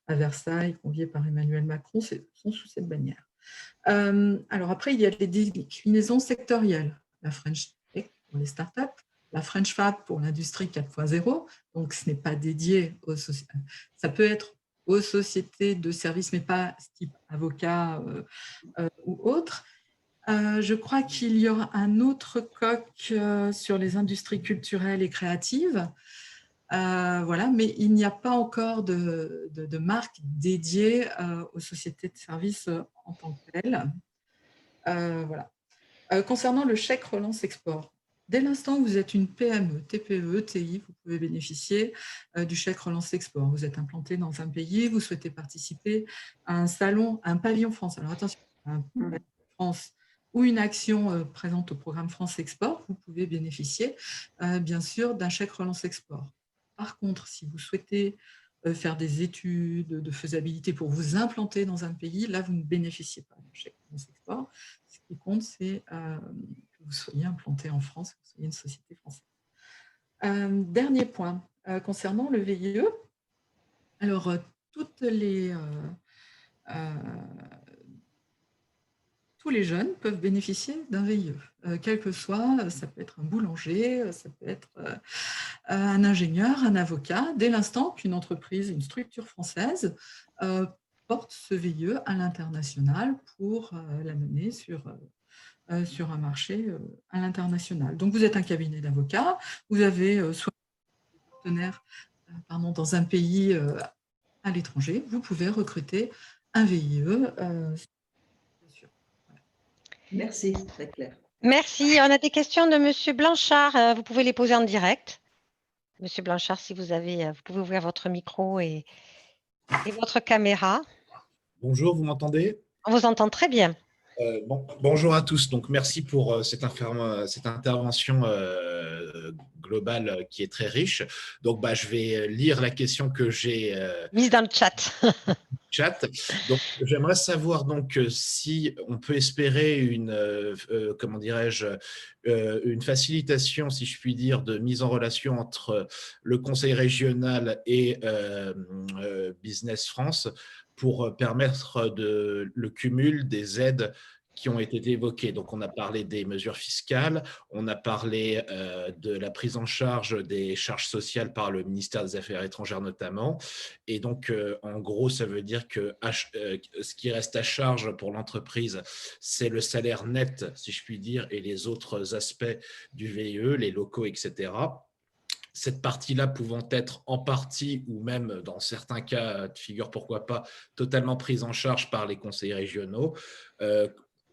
à Versailles, conviés par Emmanuel Macron, sont sous cette bannière. Alors après, il y a des déclinaisons sectorielles. La French Tech pour les startups, la French Fab pour l'industrie 4.0. Donc, ce n'est pas dédié aux sociétés. Ça peut être aux sociétés de services, mais pas type avocat ou autre. Je crois qu'il y aura un autre coq sur les industries culturelles et créatives. Voilà, mais il n'y a pas encore de marque dédiée aux sociétés de services en tant que telles. Voilà. Concernant le chèque relance export, dès l'instant où vous êtes une PME, TPE, TI, vous pouvez bénéficier du chèque relance export. Vous êtes implanté dans un pays, vous souhaitez participer à un salon, à un pavillon France. Alors attention, un pavillon France ou une action présente au programme France Export, vous pouvez bénéficier bien sûr d'un chèque relance export. Par contre, si vous souhaitez faire des études de faisabilité pour vous implanter dans un pays, là, vous ne bénéficiez pas du chèque relance export. Ce qui compte, c'est que vous soyez implanté en France, que vous soyez une société française. Dernier point, concernant le VIE. Alors, toutes les tous les jeunes peuvent bénéficier d'un VIE, quel que soit, ça peut être un boulanger, ça peut être un ingénieur, un avocat, dès l'instant qu'une entreprise, une structure française porte ce VIE à l'international pour l'amener sur un marché à l'international. Donc, vous êtes un cabinet d'avocats, vous avez soit un partenaire dans un pays à l'étranger, vous pouvez recruter un VIE. Bien sûr. Merci, c'est très clair. Merci. On a des questions de Monsieur Blanchard. Vous pouvez les poser en direct. Monsieur Blanchard, si vous pouvez ouvrir votre micro et votre caméra. Bonjour, vous m'entendez? On vous entend très bien. Bonjour à tous. Donc, merci pour cette intervention globale qui est très riche. Donc, je vais lire la question que j'ai mise dans le chat. Donc, j'aimerais savoir si on peut espérer une facilitation, si je puis dire, de mise en relation entre le Conseil régional et Business France pour permettre le cumul des aides qui ont été évoquées. Donc, on a parlé des mesures fiscales, on a parlé de la prise en charge des charges sociales par le ministère des Affaires étrangères notamment. Et donc, en gros, ça veut dire que ce qui reste à charge pour l'entreprise, c'est le salaire net, si je puis dire, et les autres aspects du VIE, les locaux, etc. Cette partie-là pouvant être en partie ou même dans certains cas de figure, pourquoi pas, totalement prise en charge par les conseils régionaux.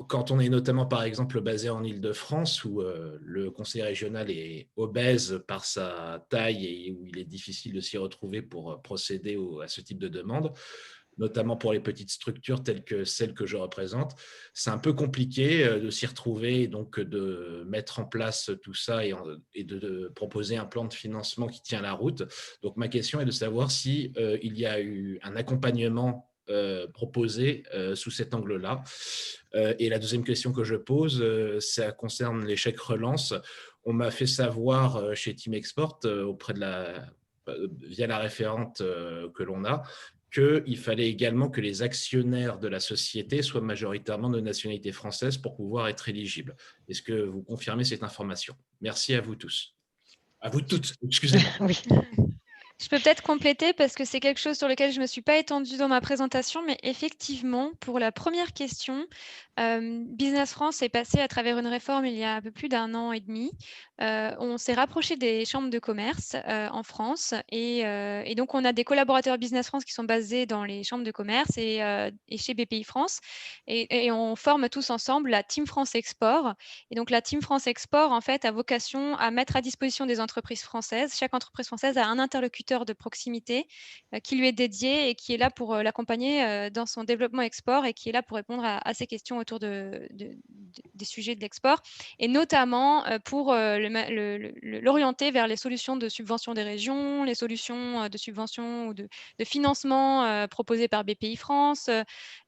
Quand on est notamment, par exemple, basé en Île-de-France, où le conseil régional est obèse par sa taille et où il est difficile de s'y retrouver pour procéder à ce type de demande, notamment pour les petites structures telles que celles que je représente, c'est un peu compliqué de s'y retrouver et donc de mettre en place tout ça et de proposer un plan de financement qui tient la route. Donc, ma question est de savoir si il y a eu un accompagnement proposé sous cet angle-là. Et la deuxième question que je pose, ça concerne les chèques relance. On m'a fait savoir chez Team Export, via la référente que l'on a, qu'il fallait également que les actionnaires de la société soient majoritairement de nationalité française pour pouvoir être éligibles. Est-ce que vous confirmez cette information? Merci à vous tous. À vous toutes, excusez-moi. Oui. Je peux peut-être compléter parce que c'est quelque chose sur lequel je ne me suis pas étendue dans ma présentation, mais effectivement, pour la première question, Business France est passé à travers une réforme il y a un peu plus d'1 an et demi. On s'est rapproché des chambres de commerce en France et donc on a des collaborateurs Business France qui sont basés dans les chambres de commerce et chez BPI France et on forme tous ensemble la Team France Export. Et donc la Team France Export, en fait, a vocation à mettre à disposition des entreprises françaises. Chaque entreprise française a un interlocuteur de proximité qui lui est dédié et qui est là pour l'accompagner dans son développement export et qui est là pour répondre à ces questions autour des sujets de l'export et notamment pour l'orienter vers les solutions de subvention des régions, les solutions de subvention ou de financement proposées par BPI France.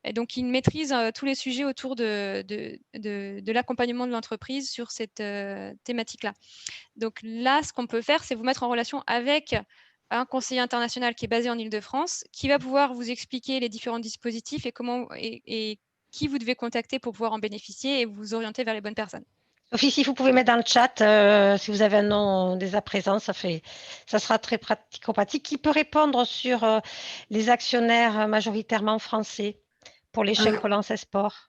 Et donc, il maîtrise tous les sujets autour de l'accompagnement de l'entreprise sur cette thématique-là. Donc là, ce qu'on peut faire, c'est vous mettre en relation avec un conseiller international qui est basé en Île-de-France, qui va pouvoir vous expliquer les différents dispositifs et qui vous devez contacter pour pouvoir en bénéficier et vous orienter vers les bonnes personnes. Sophie, si vous pouvez mettre dans le chat, si vous avez un nom dès à présent, ça sera très pratique. Qui peut répondre sur les actionnaires majoritairement français pour les chèques relance export?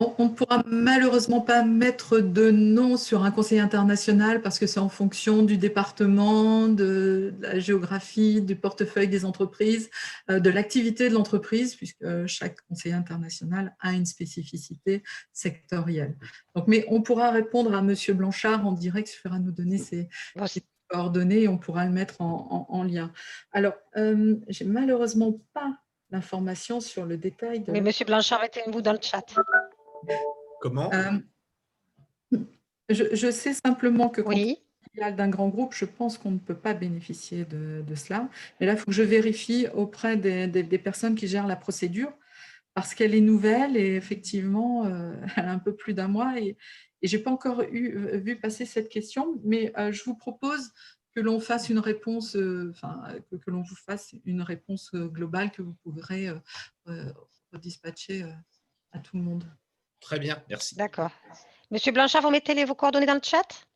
On ne pourra malheureusement pas mettre de nom sur un conseil international parce que c'est en fonction du département, de la géographie, du portefeuille des entreprises, de l'activité de l'entreprise, puisque chaque conseil international a une spécificité sectorielle. Donc, mais on pourra répondre à M. Blanchard en direct, il suffira de nous donner ses coordonnées et on pourra le mettre en lien. Alors, je n'ai malheureusement pas l'information sur le détail de… Mais M. Blanchard, mettez-vous dans le chat. Comment? Je sais simplement que quand oui. on est filiale d'un grand groupe, je pense qu'on ne peut pas bénéficier de cela. Mais là, il faut que je vérifie auprès des personnes qui gèrent la procédure parce qu'elle est nouvelle et effectivement, elle a un peu plus d'1 mois et je n'ai pas encore vu passer cette question. Mais je vous propose que l'on fasse une réponse, que l'on vous fasse une réponse globale que vous pourrez dispatcher à tout le monde. Très bien, merci. D'accord. Monsieur Blanchard, vous mettez vos coordonnées dans le chat?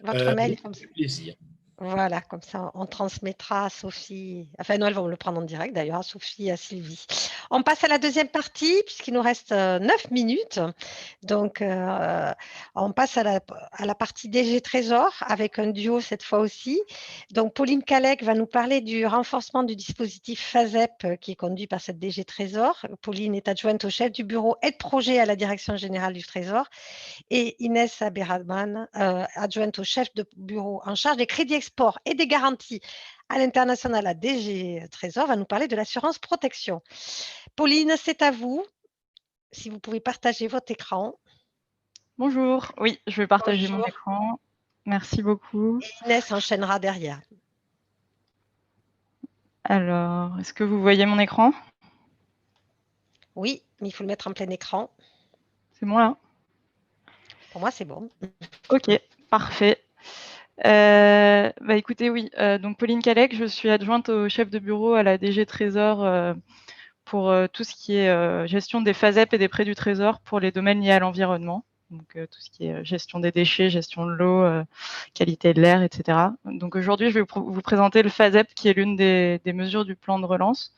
Votre mail, Oui, comme ça. avec plaisir. Voilà, comme ça, on transmettra à Sophie. Enfin, non, elles vont le prendre en direct d'ailleurs, à Sophie et à Sylvie. On passe à la deuxième partie, puisqu'il nous reste 9 minutes. Donc, on passe à la partie DG Trésor, avec un duo cette fois aussi. Donc, Pauline Calec va nous parler du renforcement du dispositif FASEP qui est conduit par cette DG Trésor. Pauline est adjointe au chef du bureau aide-projet à la direction générale du Trésor. Et Inès Abderrahmane, adjointe au chef de bureau en charge des crédits export et des garanties à l'international à DG Trésor, va nous parler de l'assurance protection. Pauline, c'est à vous. Si vous pouvez partager votre écran. Bonjour, oui, je vais partager mon Bonjour. écran. Merci beaucoup. Et Inès enchaînera derrière. Alors, est-ce que vous voyez mon écran? Oui, mais il faut le mettre en plein écran. C'est bon là? Pour moi, c'est bon. Ok, parfait. Écoutez, oui, donc Pauline Calec, je suis adjointe au chef de bureau à la DG Trésor pour tout ce qui est gestion des FASEP et des prêts du Trésor pour les domaines liés à l'environnement. Donc tout ce qui est gestion des déchets, gestion de l'eau, qualité de l'air, etc. Donc aujourd'hui, je vais vous présenter le FASEP qui est l'une des mesures du plan de relance.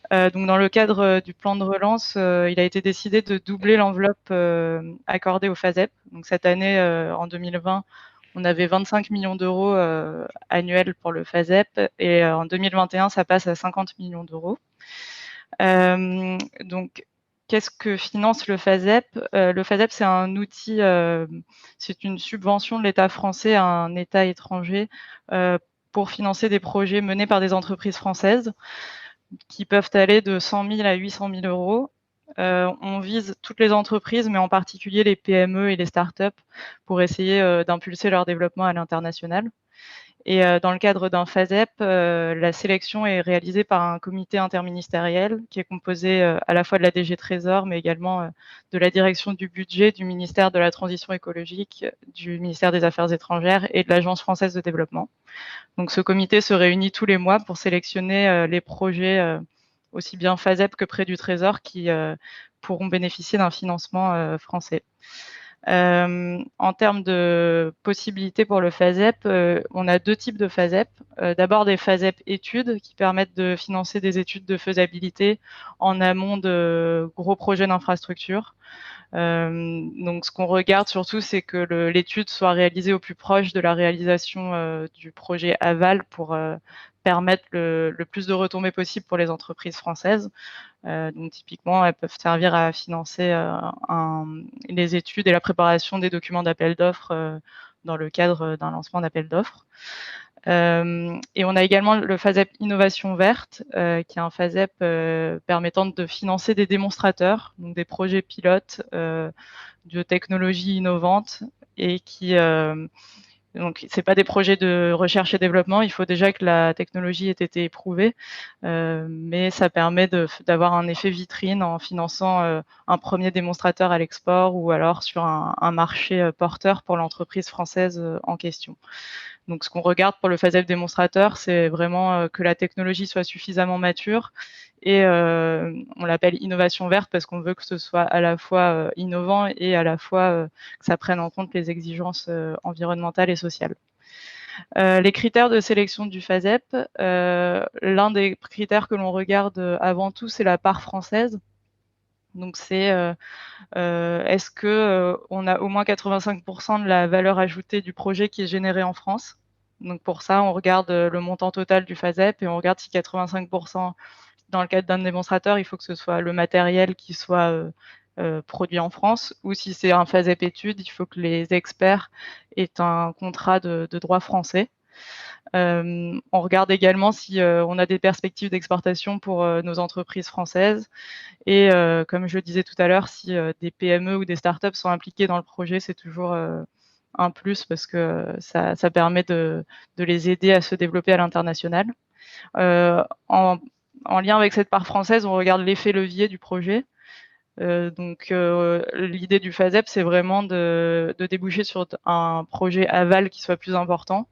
Donc dans le cadre du plan de relance, il a été décidé de doubler l'enveloppe accordée au FASEP. Donc cette année, en 2020, on avait 25 millions d'euros annuels pour le FASEP et en 2021, ça passe à 50 millions d'euros. Donc, qu'est-ce que finance le FASEP? Le FASEP, c'est un outil, c'est une subvention de l'État français à un État étranger pour financer des projets menés par des entreprises françaises qui peuvent aller de 100 000 à 800 000 euros. On vise toutes les entreprises, mais en particulier les PME et les startups pour essayer d'impulser leur développement à l'international. Et dans le cadre d'un FASEP, la sélection est réalisée par un comité interministériel qui est composé à la fois de la DG Trésor, mais également de la direction du budget, du ministère de la Transition écologique, du ministère des Affaires étrangères et de l'Agence française de développement. Donc ce comité se réunit tous les mois pour sélectionner les projets aussi bien FASEP que près du Trésor qui pourront bénéficier d'un financement français. En termes de possibilités pour le FASEP, on a deux types de FASEP. D'abord des FASEP études qui permettent de financer des études de faisabilité en amont de gros projets d'infrastructure. Donc ce qu'on regarde surtout, c'est que l'étude soit réalisée au plus proche de la réalisation du projet aval pour permettre le plus de retombées possible pour les entreprises françaises. Donc typiquement, elles peuvent servir à financer les études et la préparation des documents d'appel d'offres dans le cadre d'un lancement d'appel d'offres. Et on a également le FASEP Innovation Verte, qui est un FASEP permettant de financer des démonstrateurs, donc des projets pilotes de technologies innovantes et qui donc, ce n'est pas des projets de recherche et développement, il faut déjà que la technologie ait été éprouvée, mais ça permet d'avoir un effet vitrine en finançant un premier démonstrateur à l'export ou alors sur un marché porteur pour l'entreprise française en question. Donc, ce qu'on regarde pour le FASEP démonstrateur, c'est vraiment que la technologie soit suffisamment mature et on l'appelle innovation verte parce qu'on veut que ce soit à la fois innovant et à la fois que ça prenne en compte les exigences environnementales et sociales. Les critères de sélection du FASEP, l'un des critères que l'on regarde avant tout, c'est la part française. Donc, c'est est-ce qu'on a au moins 85% de la valeur ajoutée du projet qui est générée en France? Donc, pour ça, on regarde le montant total du FASEP et on regarde si 85%, dans le cadre d'un démonstrateur, il faut que ce soit le matériel qui soit produit en France, ou si c'est un FASEP étude, il faut que les experts aient un contrat de droit français. On regarde également si on a des perspectives d'exportation pour nos entreprises françaises. Et comme je le disais tout à l'heure, si des PME ou des startups sont impliquées dans le projet, c'est toujours un plus parce que ça permet de les aider à se développer à l'international. En lien avec cette part française, on regarde l'effet levier du projet. Donc l'idée du FASEP, c'est vraiment de déboucher sur un projet aval qui soit plus important.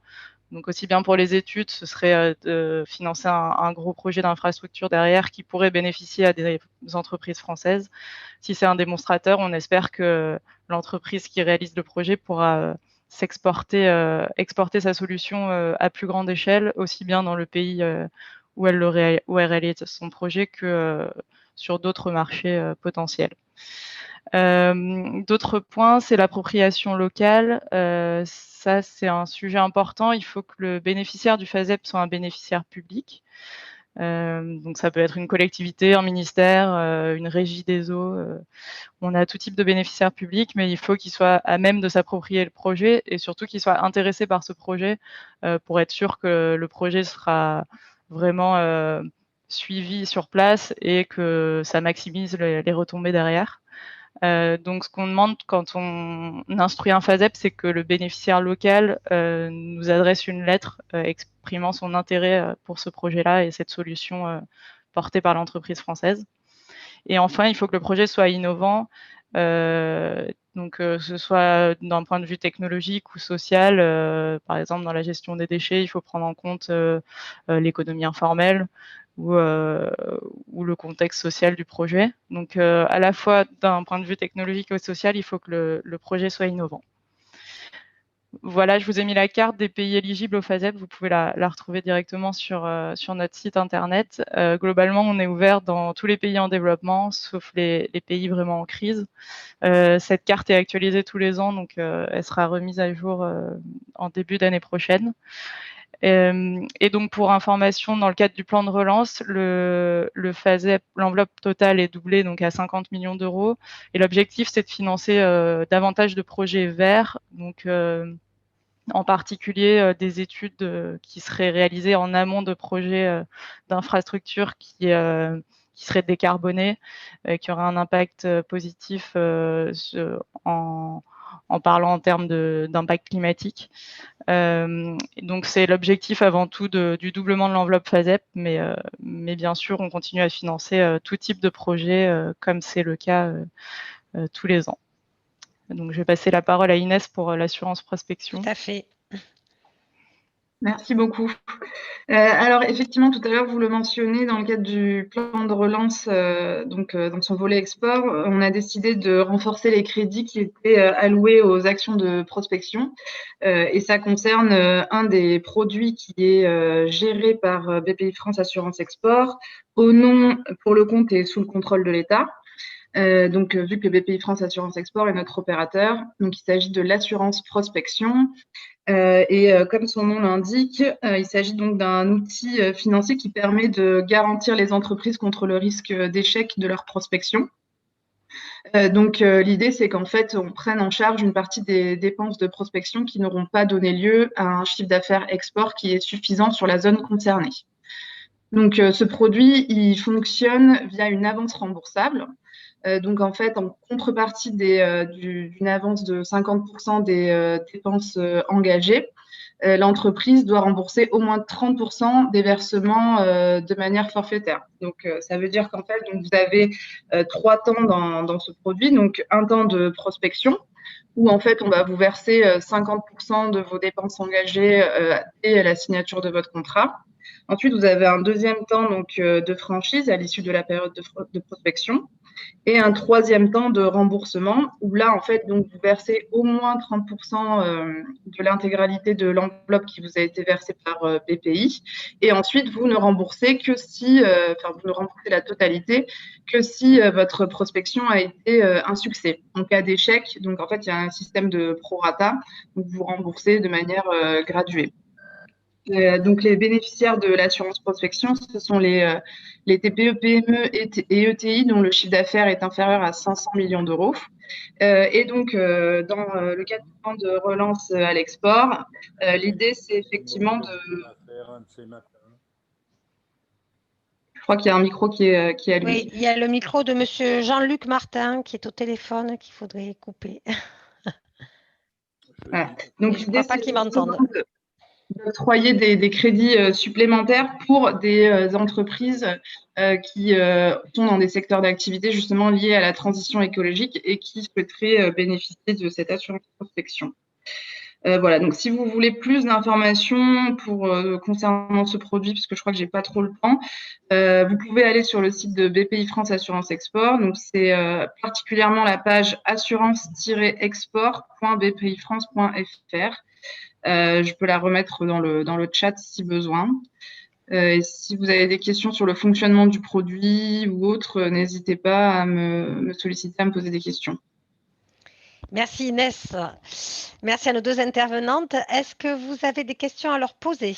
Donc aussi bien pour les études, ce serait de financer un gros projet d'infrastructure derrière qui pourrait bénéficier à des entreprises françaises. Si c'est un démonstrateur, on espère que l'entreprise qui réalise le projet pourra exporter sa solution à plus grande échelle, aussi bien dans le pays où elle réalise son projet que sur d'autres marchés potentiels. D'autres points, c'est l'appropriation locale. Ça, c'est un sujet important. Il faut que le bénéficiaire du FASEP soit un bénéficiaire public. Donc, ça peut être une collectivité, un ministère, une régie des eaux. On a tout type de bénéficiaires publics, mais il faut qu'ils soient à même de s'approprier le projet et surtout qu'ils soient intéressés par ce projet pour être sûr que le projet sera vraiment suivi sur place et que ça maximise les retombées derrière. Donc, ce qu'on demande quand on instruit un FASEP, c'est que le bénéficiaire local nous adresse une lettre exprimant son intérêt pour ce projet-là et cette solution portée par l'entreprise française. Et enfin, il faut que le projet soit innovant, donc que ce soit d'un point de vue technologique ou social. Par exemple, dans la gestion des déchets, il faut prendre en compte l'économie informelle ou le contexte social du projet. Donc, à la fois d'un point de vue technologique et social, il faut que le projet soit innovant. Voilà, je vous ai mis la carte des pays éligibles au FASEP. Vous pouvez la retrouver directement sur notre site internet. Globalement, on est ouvert dans tous les pays en développement, sauf les pays vraiment en crise. Cette carte est actualisée tous les ans, donc elle sera remise à jour en début d'année prochaine. Et donc, pour information, dans le cadre du plan de relance, le FASEP, l'enveloppe totale est doublée donc à 50 millions d'euros. Et l'objectif, c'est de financer davantage de projets verts, donc en particulier des études qui seraient réalisées en amont de projets d'infrastructures qui seraient décarbonés, qui auraient un impact positif en parlant en termes d'impact climatique. Donc, c'est l'objectif avant tout du doublement de l'enveloppe FASEP, mais bien sûr, on continue à financer tout type de projet, comme c'est le cas tous les ans. Donc, je vais passer la parole à Inès pour l'assurance prospection. Tout à fait. Merci beaucoup. Alors, effectivement, tout à l'heure, vous le mentionnez, dans le cadre du plan de relance, dans son volet export, on a décidé de renforcer les crédits qui étaient alloués aux actions de prospection. Et ça concerne un des produits qui est géré par BPI France Assurance Export, au nom, pour le compte et sous le contrôle de l'État. Vu que BPI France Assurance Export est notre opérateur, donc il s'agit de l'assurance prospection. Comme son nom l'indique, il s'agit donc d'un outil financier qui permet de garantir les entreprises contre le risque d'échec de leur prospection. L'idée, c'est qu'en fait, on prenne en charge une partie des dépenses de prospection qui n'auront pas donné lieu à un chiffre d'affaires export qui est suffisant sur la zone concernée. Donc, ce produit, il fonctionne via une avance remboursable. En fait, en contrepartie d'une avance de 50% des dépenses engagées, l'entreprise doit rembourser au moins 30% des versements de manière forfaitaire. Donc, ça veut dire qu'en fait, vous avez 3 temps dans ce produit. Donc, un temps de prospection, où en fait, on va vous verser 50% de vos dépenses engagées dès la signature de votre contrat. Ensuite, vous avez un deuxième temps de franchise à l'issue de la période de prospection. Et un troisième temps de remboursement où là, en fait, donc, vous versez au moins 30% de l'intégralité de l'enveloppe qui vous a été versée par BPI. Et ensuite, vous ne remboursez que si, vous ne remboursez la totalité que si votre prospection a été un succès. En cas d'échec, donc en fait, il y a un système de prorata, donc vous remboursez de manière graduée. Donc, les bénéficiaires de l'assurance prospection, ce sont les TPE, PME et ETI dont le chiffre d'affaires est inférieur à 500 millions d'euros. Dans le cadre du plan de relance à l'export, l'idée, c'est effectivement de… Je crois qu'il y a un micro qui est allumé. Oui, il y a le micro de monsieur Jean-Luc Martin qui est au téléphone qu'il faudrait couper. Voilà. Donc, je ne crois pas qu'il m'entende. D'octroyer des crédits supplémentaires pour des entreprises qui sont dans des secteurs d'activité justement liés à la transition écologique et qui souhaiteraient bénéficier de cette assurance prospection. Voilà, donc si vous voulez plus d'informations concernant ce produit, parce que je crois que j'ai pas trop le temps, vous pouvez aller sur le site de BPI France Assurance Export. Donc c'est particulièrement la page assurance-export.bpifrance.fr. Je peux la remettre dans le chat si besoin. Et si vous avez des questions sur le fonctionnement du produit ou autre, n'hésitez pas à me solliciter, à me poser des questions. Merci Inès. Merci à nos deux intervenantes. Est-ce que vous avez des questions à leur poser?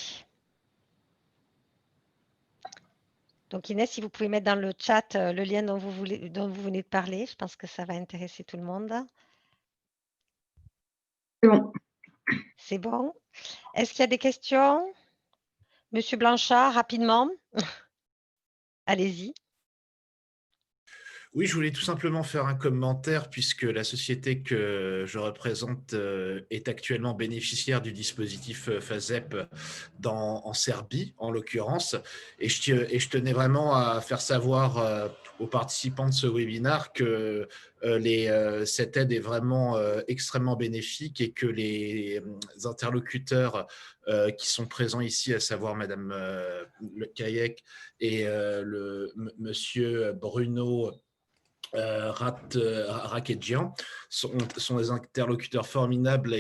Donc Inès, si vous pouvez mettre dans le chat le lien dont vous venez de parler, je pense que ça va intéresser tout le monde. C'est bon. C'est bon. Est-ce qu'il y a des questions? Monsieur Blanchard, rapidement. Allez-y. Oui, je voulais tout simplement faire un commentaire puisque la société que je représente est actuellement bénéficiaire du dispositif FASEP en Serbie, en l'occurrence. Et je tenais vraiment à faire savoir aux participants de ce webinaire que cette aide est vraiment extrêmement bénéfique et que les interlocuteurs qui sont présents ici, à savoir Madame Le Cayec et Monsieur Bruno Rakedjian sont des interlocuteurs formidables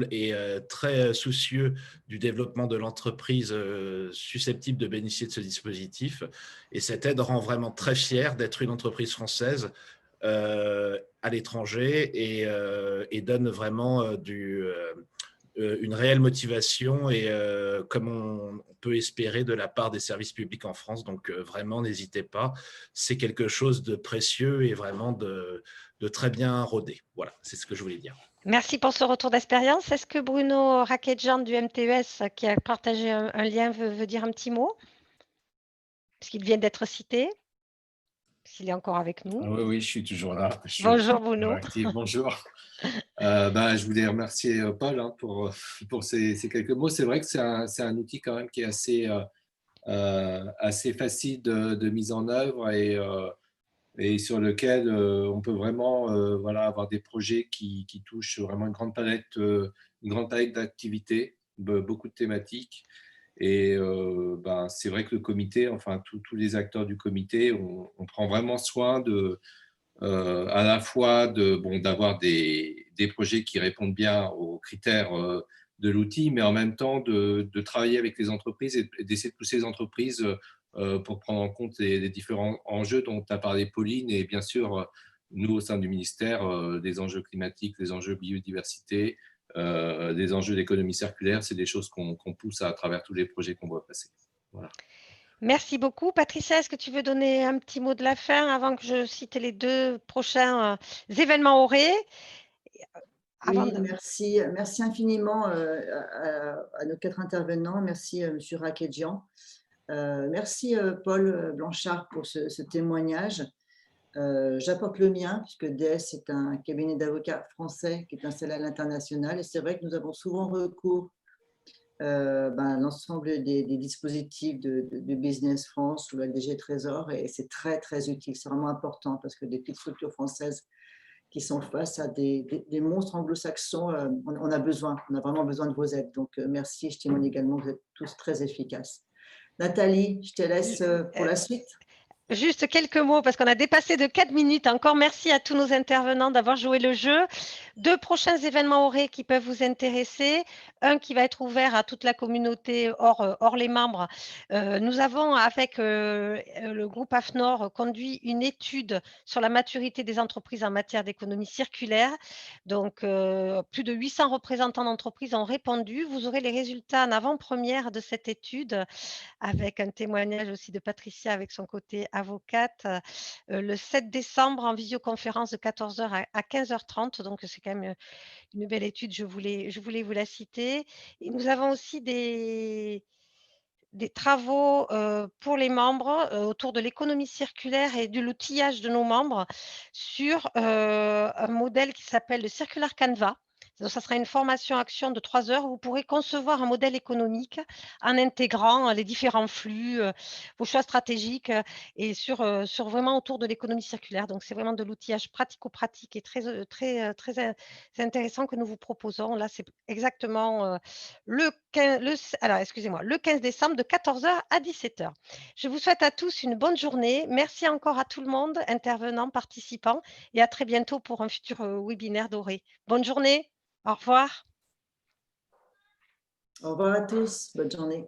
et très soucieux du développement de l'entreprise susceptible de bénéficier de ce dispositif. Et cette aide rend vraiment très fier d'être une entreprise française à l'étranger et donne vraiment une réelle motivation et comme on peut espérer de la part des services publics en France. Donc vraiment, n'hésitez pas. C'est quelque chose de précieux et vraiment de très bien rodé. Voilà, c'est ce que je voulais dire. Merci pour ce retour d'expérience. Est-ce que Bruno Rakedjian du MTES, qui a partagé un lien, veut dire un petit mot? Parce qu'il vient d'être cité. S'il est encore avec nous. Oui, je suis toujours là. Bonjour Bruno. Bonjour. Je voulais remercier Paul pour ces quelques mots. C'est vrai que c'est un outil quand même qui est assez facile de mise en œuvre et sur lequel on peut vraiment avoir des projets qui touchent vraiment une grande palette d'activités, beaucoup de thématiques. Et c'est vrai que le comité, enfin tous les acteurs du comité, on prend vraiment soin à la fois d'avoir des projets qui répondent bien aux critères de l'outil, mais en même temps de travailler avec les entreprises et d'essayer de pousser les entreprises pour prendre en compte les différents enjeux dont a parlé Pauline, et bien sûr, nous au sein du ministère, des enjeux climatiques, des enjeux biodiversité, des enjeux d'économie circulaire, c'est des choses qu'on pousse à travers tous les projets qu'on voit passer. Voilà. Merci beaucoup. Patricia, est-ce que tu veux donner un petit mot de la fin avant que je cite les deux prochains événements Auré? Oui, merci infiniment à nos 4 intervenants. Merci Monsieur Rakedjian. Merci Paul Blanchard pour ce témoignage. J'apporte le mien, puisque DS est un cabinet d'avocats français qui est installé à l'international. Et c'est vrai que nous avons souvent recours à l'ensemble des dispositifs de Business France ou la DG Trésor. Et c'est très, très utile. C'est vraiment important parce que des petites structures françaises qui sont face à des monstres anglo-saxons, on a vraiment besoin de vos aides. Donc, merci. Je témoigne également que vous êtes tous très efficaces. Nathalie, je te laisse pour la suite. Juste quelques mots, parce qu'on a dépassé de 4 minutes. Encore merci à tous nos intervenants d'avoir joué le jeu. 2 prochains événements Auré qui peuvent vous intéresser. Un qui va être ouvert à toute la communauté hors les membres. Nous avons, avec le groupe AFNOR, conduit une étude sur la maturité des entreprises en matière d'économie circulaire. Donc, plus de 800 représentants d'entreprises ont répondu. Vous aurez les résultats en avant-première de cette étude, avec un témoignage aussi de Patricia avec son côté avocate, le 7 décembre en visioconférence de 14h à 15h30. Donc, c'est quand même une belle étude, je voulais vous la citer. Et nous avons aussi des travaux pour les membres autour de l'économie circulaire et de l'outillage de nos membres sur un modèle qui s'appelle le Circular Canva. Donc, ça sera une formation action de 3 heures où vous pourrez concevoir un modèle économique en intégrant les différents flux, vos choix stratégiques et sur vraiment autour de l'économie circulaire. Donc, c'est vraiment de l'outillage pratico-pratique et très intéressant que nous vous proposons. Là, c'est exactement le 15 décembre de 14 h à 17 h. Je vous souhaite à tous une bonne journée. Merci encore à tout le monde, intervenants, participants, et à très bientôt pour un futur webinaire doré. Bonne journée. Au revoir. Au revoir à tous. Bonne journée.